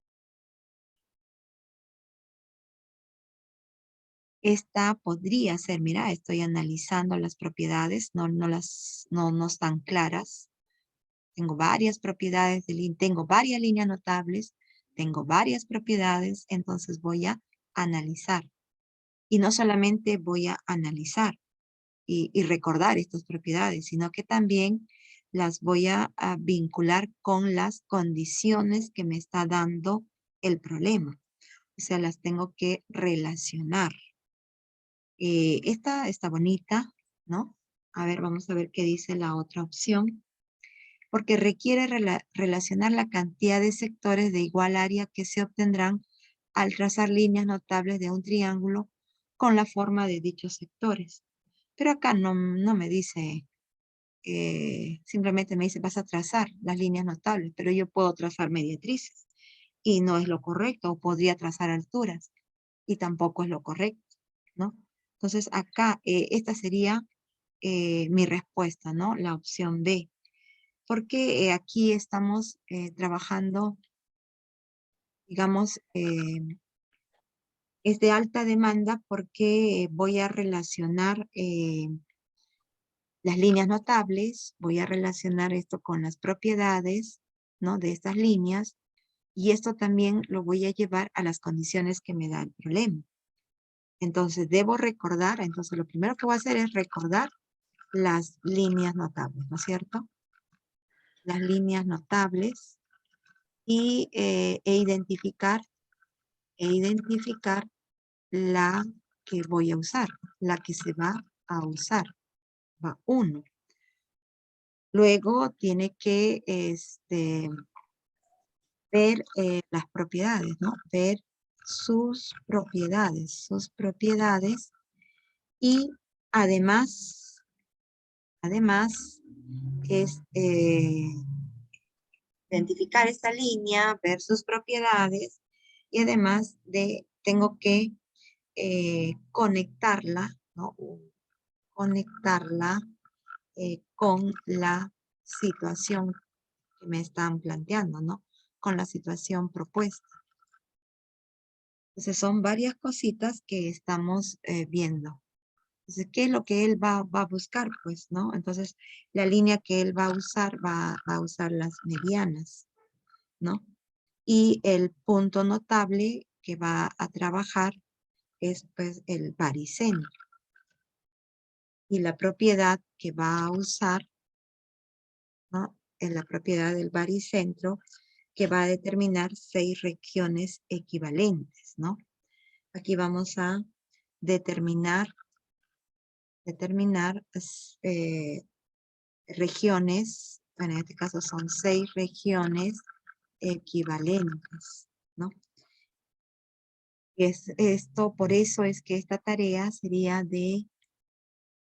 Esta podría ser, mira, estoy analizando las propiedades, no están claras. Tengo varias propiedades, tengo varias líneas notables, tengo varias propiedades, entonces voy a analizar. Y no solamente voy a analizar y recordar estas propiedades, sino que también las voy a vincular con las condiciones que me está dando el problema. O sea, las tengo que relacionar. Esta está bonita, ¿no? A ver, vamos a ver qué dice la otra opción. Porque requiere relacionar la cantidad de sectores de igual área que se obtendrán al trazar líneas notables de un triángulo con la forma de dichos sectores. Pero acá no me dice, simplemente me dice vas a trazar las líneas notables, pero yo puedo trazar mediatrices y no es lo correcto, o podría trazar alturas y tampoco es lo correcto, ¿no? Entonces acá esta sería mi respuesta, ¿no? La opción B. Porque aquí estamos trabajando, digamos, es de alta demanda porque voy a relacionar las líneas notables, voy a relacionar esto con las propiedades, ¿no? De estas líneas, y esto también lo voy a llevar a las condiciones que me da el problema. Entonces, debo recordar, entonces lo primero que voy a hacer es recordar las líneas notables, ¿no es cierto? Las líneas notables y identificar la que voy a usar, la que se va a usar. Va 1. Luego tiene que ver las propiedades, ¿no? Ver sus propiedades y además es identificar esta línea, ver sus propiedades y además tengo que conectarla, ¿no? Conectarla con la situación que me están planteando, ¿no? Con la situación propuesta. Entonces son varias cositas que estamos viendo. Entonces, ¿qué es lo que él va a buscar? Pues, ¿no? Entonces, la línea que él va a usar, va a usar las medianas, ¿no? Y el punto notable que va a trabajar es, pues, el baricentro. Y la propiedad que va a usar, ¿no? Es la propiedad del baricentro que va a determinar 6 regiones equivalentes, ¿no? Aquí vamos a determinar regiones, bueno, en este caso son 6 regiones equivalentes, ¿no? Por eso es que esta tarea sería de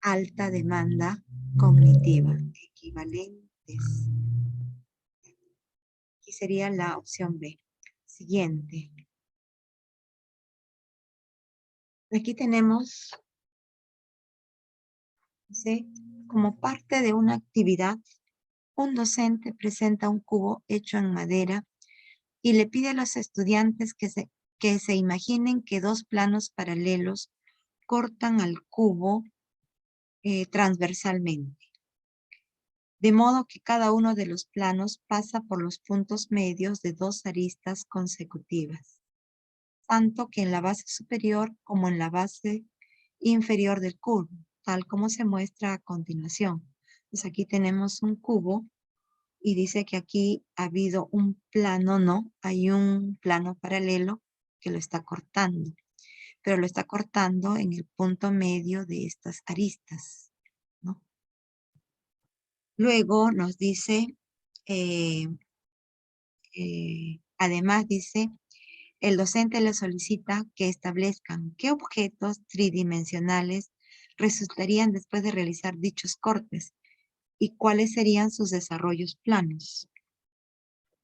alta demanda cognitiva, equivalentes. Aquí sería la opción B. Siguiente. Aquí tenemos, dice, como parte de una actividad, un docente presenta un cubo hecho en madera y le pide a los estudiantes que se imaginen que 2 planos paralelos cortan al cubo transversalmente. De modo que cada uno de los planos pasa por los puntos medios de 2 aristas consecutivas, tanto que en la base superior como en la base inferior del cubo, tal como se muestra a continuación. Pues aquí tenemos un cubo y dice que aquí ha habido un plano, ¿no? Hay un plano paralelo que lo está cortando, pero lo está cortando en el punto medio de estas aristas, ¿no? Luego nos dice, eh, además dice, el docente le solicita que establezcan qué objetos tridimensionales resultarían después de realizar dichos cortes y cuáles serían sus desarrollos planos.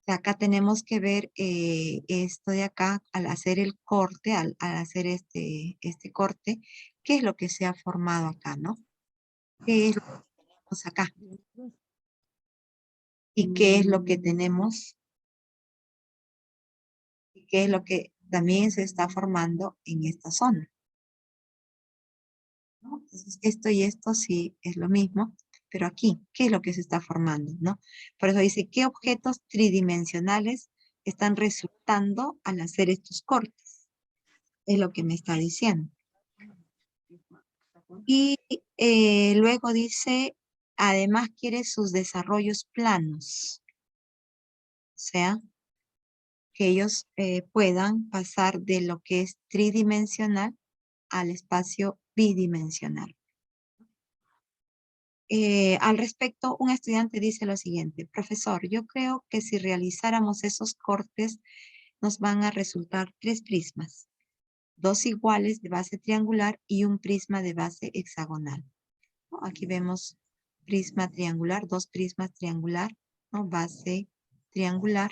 O sea, acá tenemos que ver esto de acá, al hacer el corte, al hacer este corte, qué es lo que se ha formado acá, ¿no? ¿Qué es lo que tenemos acá? ¿Y qué es lo que tenemos? ¿Y qué es lo que también se está formando en esta zona? ¿No? Entonces, esto y esto sí es lo mismo, pero aquí, ¿qué es lo que se está formando? ¿No? Por eso dice, ¿qué objetos tridimensionales están resultando al hacer estos cortes? Es lo que me está diciendo. Y luego dice, además quiere sus desarrollos planos. O sea, que ellos puedan pasar de lo que es tridimensional al espacio bidimensional. Al respecto, un estudiante dice lo siguiente: profesor, yo creo que si realizáramos esos cortes nos van a resultar 3 prismas, 2 iguales de base triangular y un prisma de base hexagonal. ¿No? Aquí vemos prisma triangular, 2 prismas triangular, ¿no? Base triangular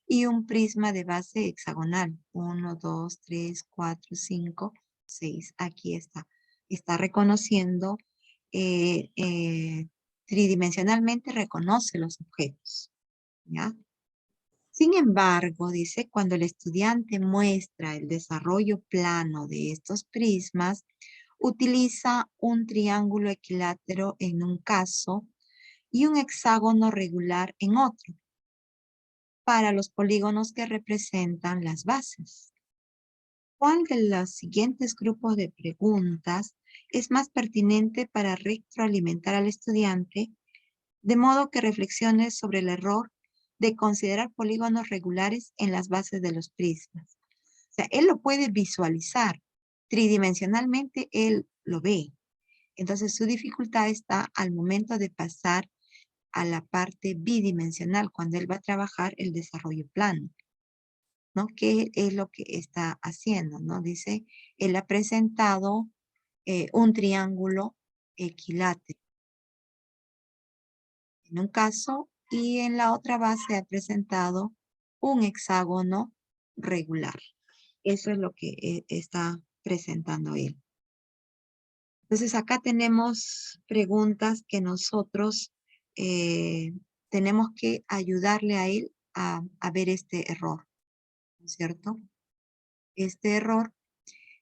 y un prisma de base hexagonal. 1, 2, 3, 4, 5, 6. Aquí está. Está reconociendo, tridimensionalmente reconoce los objetos. ¿Ya? Sin embargo, dice, cuando el estudiante muestra el desarrollo plano de estos prismas, utiliza un triángulo equilátero en un caso y un hexágono regular en otro, para los polígonos que representan las bases. ¿Cuál de los siguientes grupos de preguntas es más pertinente para retroalimentar al estudiante, de modo que reflexione sobre el error de considerar polígonos regulares en las bases de los prismas? O sea, él lo puede visualizar. Tridimensionalmente él lo ve. Entonces su dificultad está al momento de pasar a la parte bidimensional, cuando él va a trabajar el desarrollo plano. ¿no? ¿Qué es lo que está haciendo, no? Dice, él ha presentado un triángulo equilátero en un caso y en la otra base ha presentado un hexágono regular. Eso es lo que está presentando él. Entonces acá tenemos preguntas que nosotros tenemos que ayudarle a él a ver este error, ¿no es cierto? Este error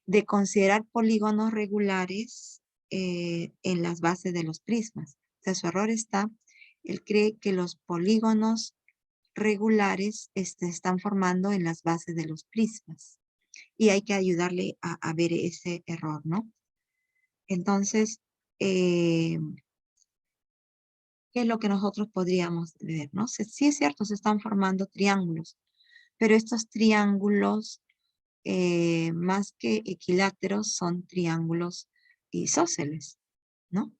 de considerar polígonos regulares en las bases de los prismas. O sea, su error está, él cree que los polígonos regulares se están formando en las bases de los prismas. Y hay que ayudarle a ver ese error, ¿no? Entonces, ¿qué es lo que nosotros podríamos ver, no? Sí es cierto, se están formando triángulos, pero estos triángulos, más que equiláteros, son triángulos isósceles, ¿no?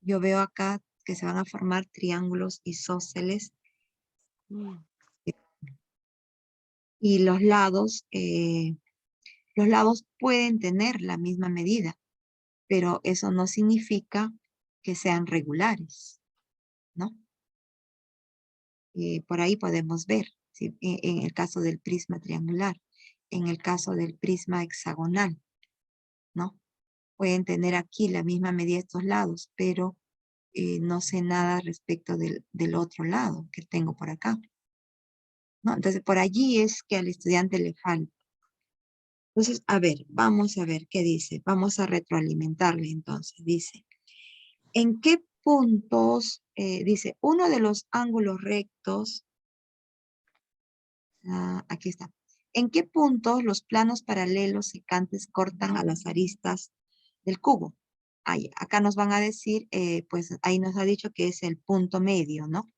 Yo veo acá que se van a formar triángulos isósceles y los lados pueden tener la misma medida, pero eso no significa que sean regulares, ¿no? Por ahí podemos ver, ¿sí? En el caso del prisma triangular, en el caso del prisma hexagonal, ¿no? Pueden tener aquí la misma medida estos lados, pero no sé nada respecto del otro lado que tengo por acá, ¿no? Entonces, por allí es que al estudiante le falta. Entonces, a ver, vamos a ver qué dice. Vamos a retroalimentarle entonces. Dice, ¿en qué puntos, dice, uno de los ángulos rectos, aquí está. ¿En qué puntos los planos paralelos secantes cortan a las aristas del cubo? Ahí, acá nos van a decir, pues ahí nos ha dicho que es el punto medio, ¿no?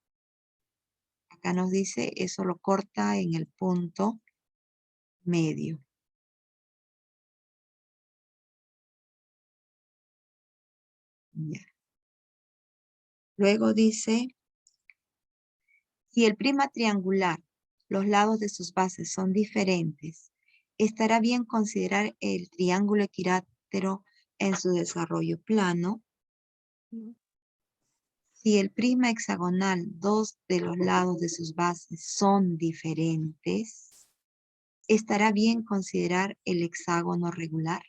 Acá nos dice, eso lo corta en el punto medio. Ya. Luego dice, si el prisma triangular, los lados de sus bases son diferentes, estará bien considerar el triángulo equilátero en su desarrollo plano. Si el prisma hexagonal, dos de los lados de sus bases son diferentes, ¿estará bien considerar el hexágono regular?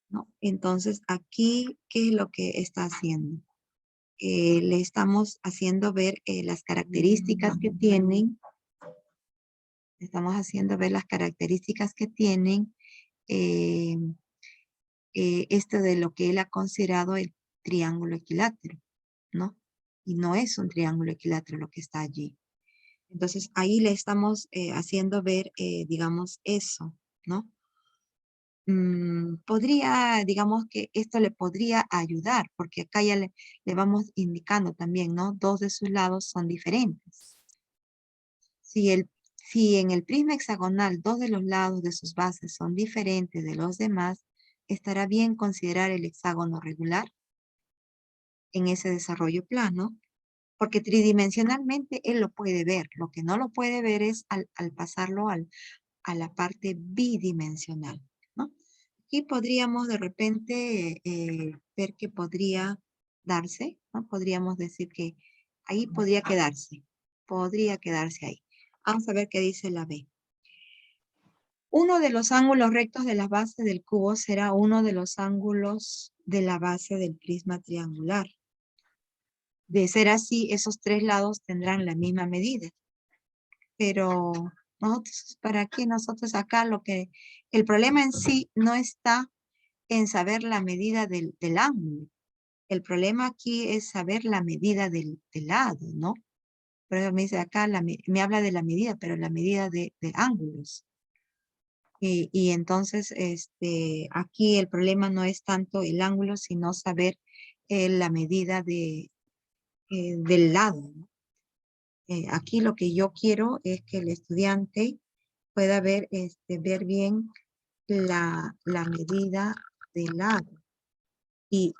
¿No? Entonces, aquí, ¿qué es lo que está haciendo? Le estamos haciendo ver las características que tienen. Estamos haciendo ver las características que tienen esto de lo que él ha considerado el triángulo equilátero, ¿no? Y no es un triángulo equilátero lo que está allí. Entonces, ahí le estamos haciendo ver, digamos, eso, ¿no? Podría, digamos que esto le podría ayudar, porque acá ya le vamos indicando también, ¿no? Dos de sus lados son diferentes. Si en el prisma hexagonal dos de los lados de sus bases son diferentes de los demás, estará bien considerar el hexágono regular en ese desarrollo plano, porque tridimensionalmente él lo puede ver. Lo que no lo puede ver es al pasarlo a la parte bidimensional, ¿no? Aquí podríamos de repente ver que podría darse, ¿no? Podríamos decir que ahí podría quedarse ahí. Vamos a ver qué dice la B. Uno de los ángulos rectos de la base del cubo será uno de los ángulos de la base del prisma triangular. De ser así, esos tres lados tendrán la misma medida. Pero nosotros, ¿para qué nosotros acá el problema en sí no está en saber la medida del ángulo? El problema aquí es saber la medida del lado, ¿no? Por eso me dice acá, me habla de la medida, pero la medida de ángulos. Y entonces, aquí el problema no es tanto el ángulo, sino saber la medida del lado, ¿no? Aquí lo que yo quiero es que el estudiante pueda ver bien la medida del lado. Y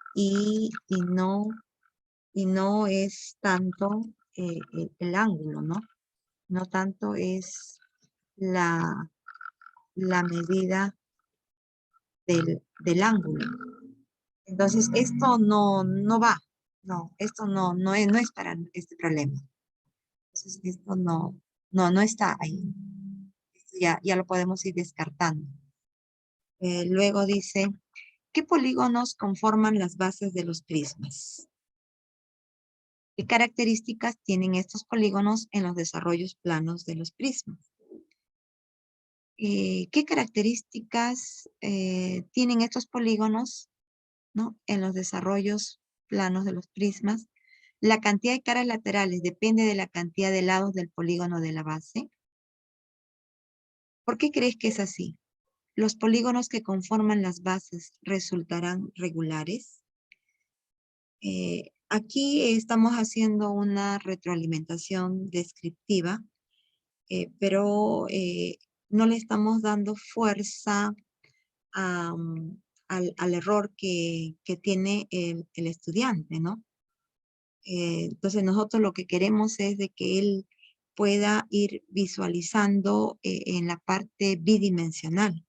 no es tanto el ángulo, ¿no? no tanto es la medida del ángulo. Entonces, esto no va. No, esto no es para este problema. Entonces, esto no está ahí. Esto ya lo podemos ir descartando. Luego dice, ¿qué polígonos conforman las bases de los prismas? ¿Qué características tienen estos polígonos en los desarrollos planos de los prismas? ¿Qué características tienen estos polígonos, ¿no?, en los desarrollos planos de los prismas? La cantidad de caras laterales depende de la cantidad de lados del polígono de la base. ¿Por qué crees que es así? ¿Los polígonos que conforman las bases resultarán regulares? Aquí estamos haciendo una retroalimentación descriptiva, pero no le estamos dando fuerza al error que tiene el estudiante, ¿no? Entonces nosotros lo que queremos es de que él pueda ir visualizando en la parte bidimensional.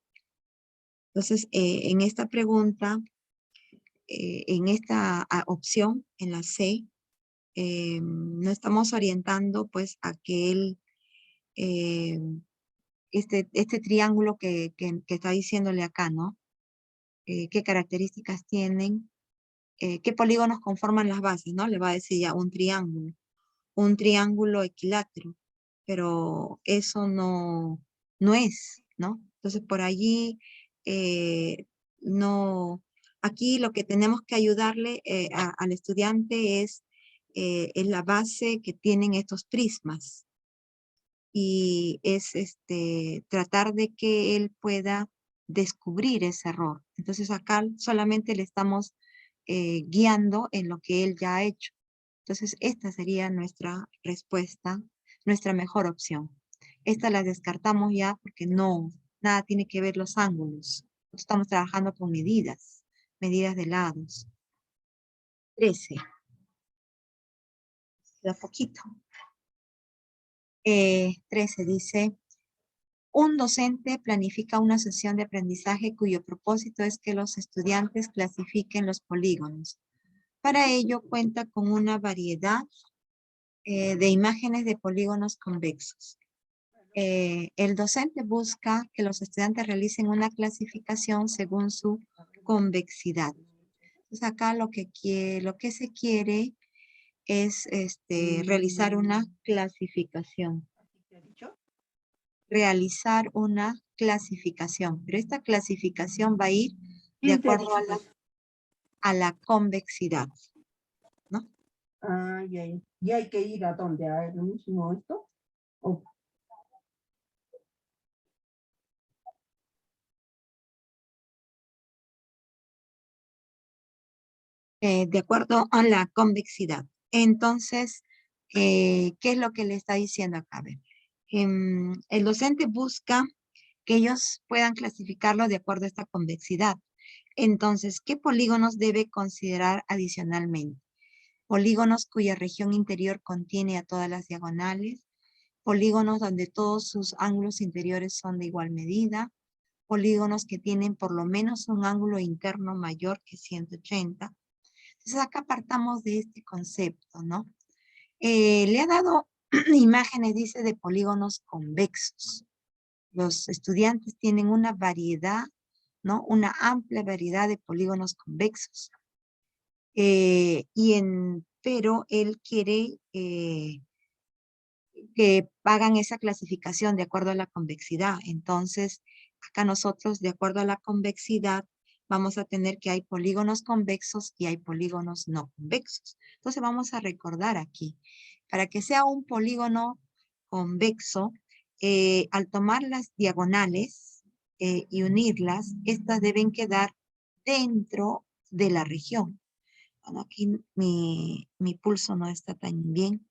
Entonces, en esta pregunta, en esta opción, en la C, no estamos orientando pues a que él, este triángulo que está diciéndole acá, ¿no? ¿Qué características tienen? ¿Qué polígonos conforman las bases, no? Le va a decir ya un triángulo equilátero, pero eso no es, ¿no? Entonces por allí no, aquí lo que tenemos que ayudarle al estudiante es la base que tienen estos prismas y es tratar de que él pueda descubrir ese error. Entonces acá solamente le estamos guiando en lo que él ya ha hecho. Entonces, esta sería nuestra respuesta, nuestra mejor opción. Esta la descartamos ya porque nada tiene que ver los ángulos. Estamos trabajando con medidas de lados. 13. Queda poquito. 13 dice, un docente planifica una sesión de aprendizaje cuyo propósito es que los estudiantes clasifiquen los polígonos. Para ello cuenta con una variedad de imágenes de polígonos convexos. El docente busca que los estudiantes realicen una clasificación según su convexidad. Entonces acá lo que se quiere es realizar una clasificación. Realizar una clasificación, pero esta clasificación va a ir de acuerdo a la convexidad, ¿no? Ah, y hay que ir a dónde, a lo mismo esto. ¿O? De acuerdo a la convexidad. Entonces, ¿qué es lo que le está diciendo acá? A ver, el docente busca que ellos puedan clasificarlo de acuerdo a esta convexidad. Entonces, ¿qué polígonos debe considerar adicionalmente? Polígonos cuya región interior contiene a todas las diagonales, polígonos donde todos sus ángulos interiores son de igual medida, polígonos que tienen por lo menos un ángulo interno mayor que 180. Entonces acá partamos de este concepto, ¿no? Le ha dado imágenes, dice, de polígonos convexos. Los estudiantes tienen una variedad, ¿no? Una amplia variedad de polígonos convexos. Pero él quiere que hagan esa clasificación de acuerdo a la convexidad. Entonces, acá nosotros, de acuerdo a la convexidad, vamos a tener que hay polígonos convexos y hay polígonos no convexos. Entonces, vamos a recordar aquí, para que sea un polígono convexo, al tomar las diagonales y unirlas, estas deben quedar dentro de la región. Bueno, aquí mi pulso no está tan bien.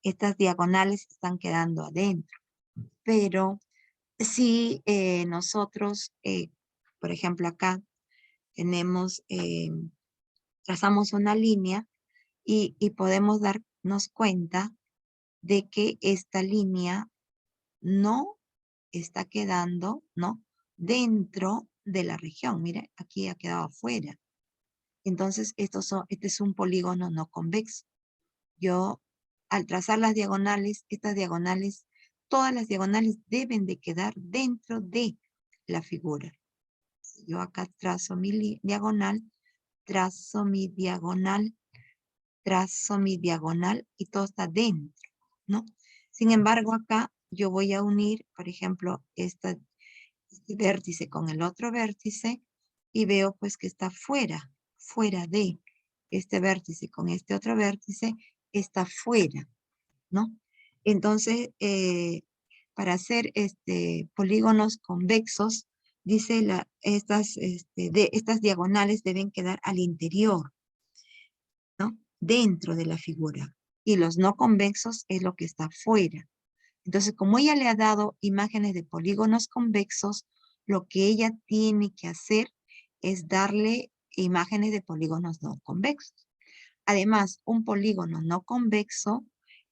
Estas diagonales están quedando adentro. Pero si nosotros, por ejemplo, acá tenemos, trazamos una línea y podemos darnos cuenta de que esta línea no está quedando, ¿no?, dentro de la región. Mire, aquí ha quedado afuera. Entonces, este es un polígono no convexo. Yo, al trazar las diagonales, estas diagonales, todas las diagonales deben de quedar dentro de la figura. Yo acá trazo mi diagonal, trazo mi diagonal, trazo mi diagonal y todo está dentro, ¿no? Sin embargo, acá yo voy a unir, por ejemplo, este vértice con el otro vértice y veo pues que está fuera de este vértice con este otro vértice, está fuera, ¿no? Entonces, para hacer polígonos convexos, dice estas diagonales deben quedar al interior, ¿no?, dentro de la figura. Y los no convexos es lo que está fuera. Entonces, como ella le ha dado imágenes de polígonos convexos, lo que ella tiene que hacer es darle imágenes de polígonos no convexos. Además, un polígono no convexo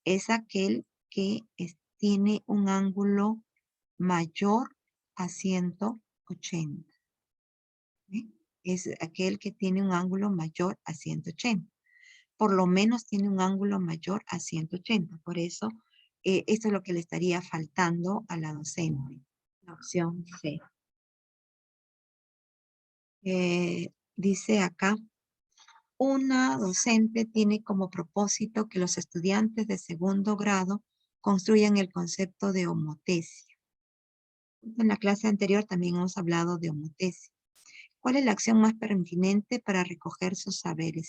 es aquel que tiene un ángulo mayor a 180. ¿Sí? Es aquel que tiene un ángulo mayor a 180. Por lo menos tiene un ángulo mayor a 180. Por eso, esto es lo que le estaría faltando a la docente. La opción C. Dice acá, una docente tiene como propósito que los estudiantes de segundo grado construyan el concepto de homotesia. En la clase anterior también hemos hablado de homotesia. ¿Cuál es la acción más pertinente para recoger sus saberes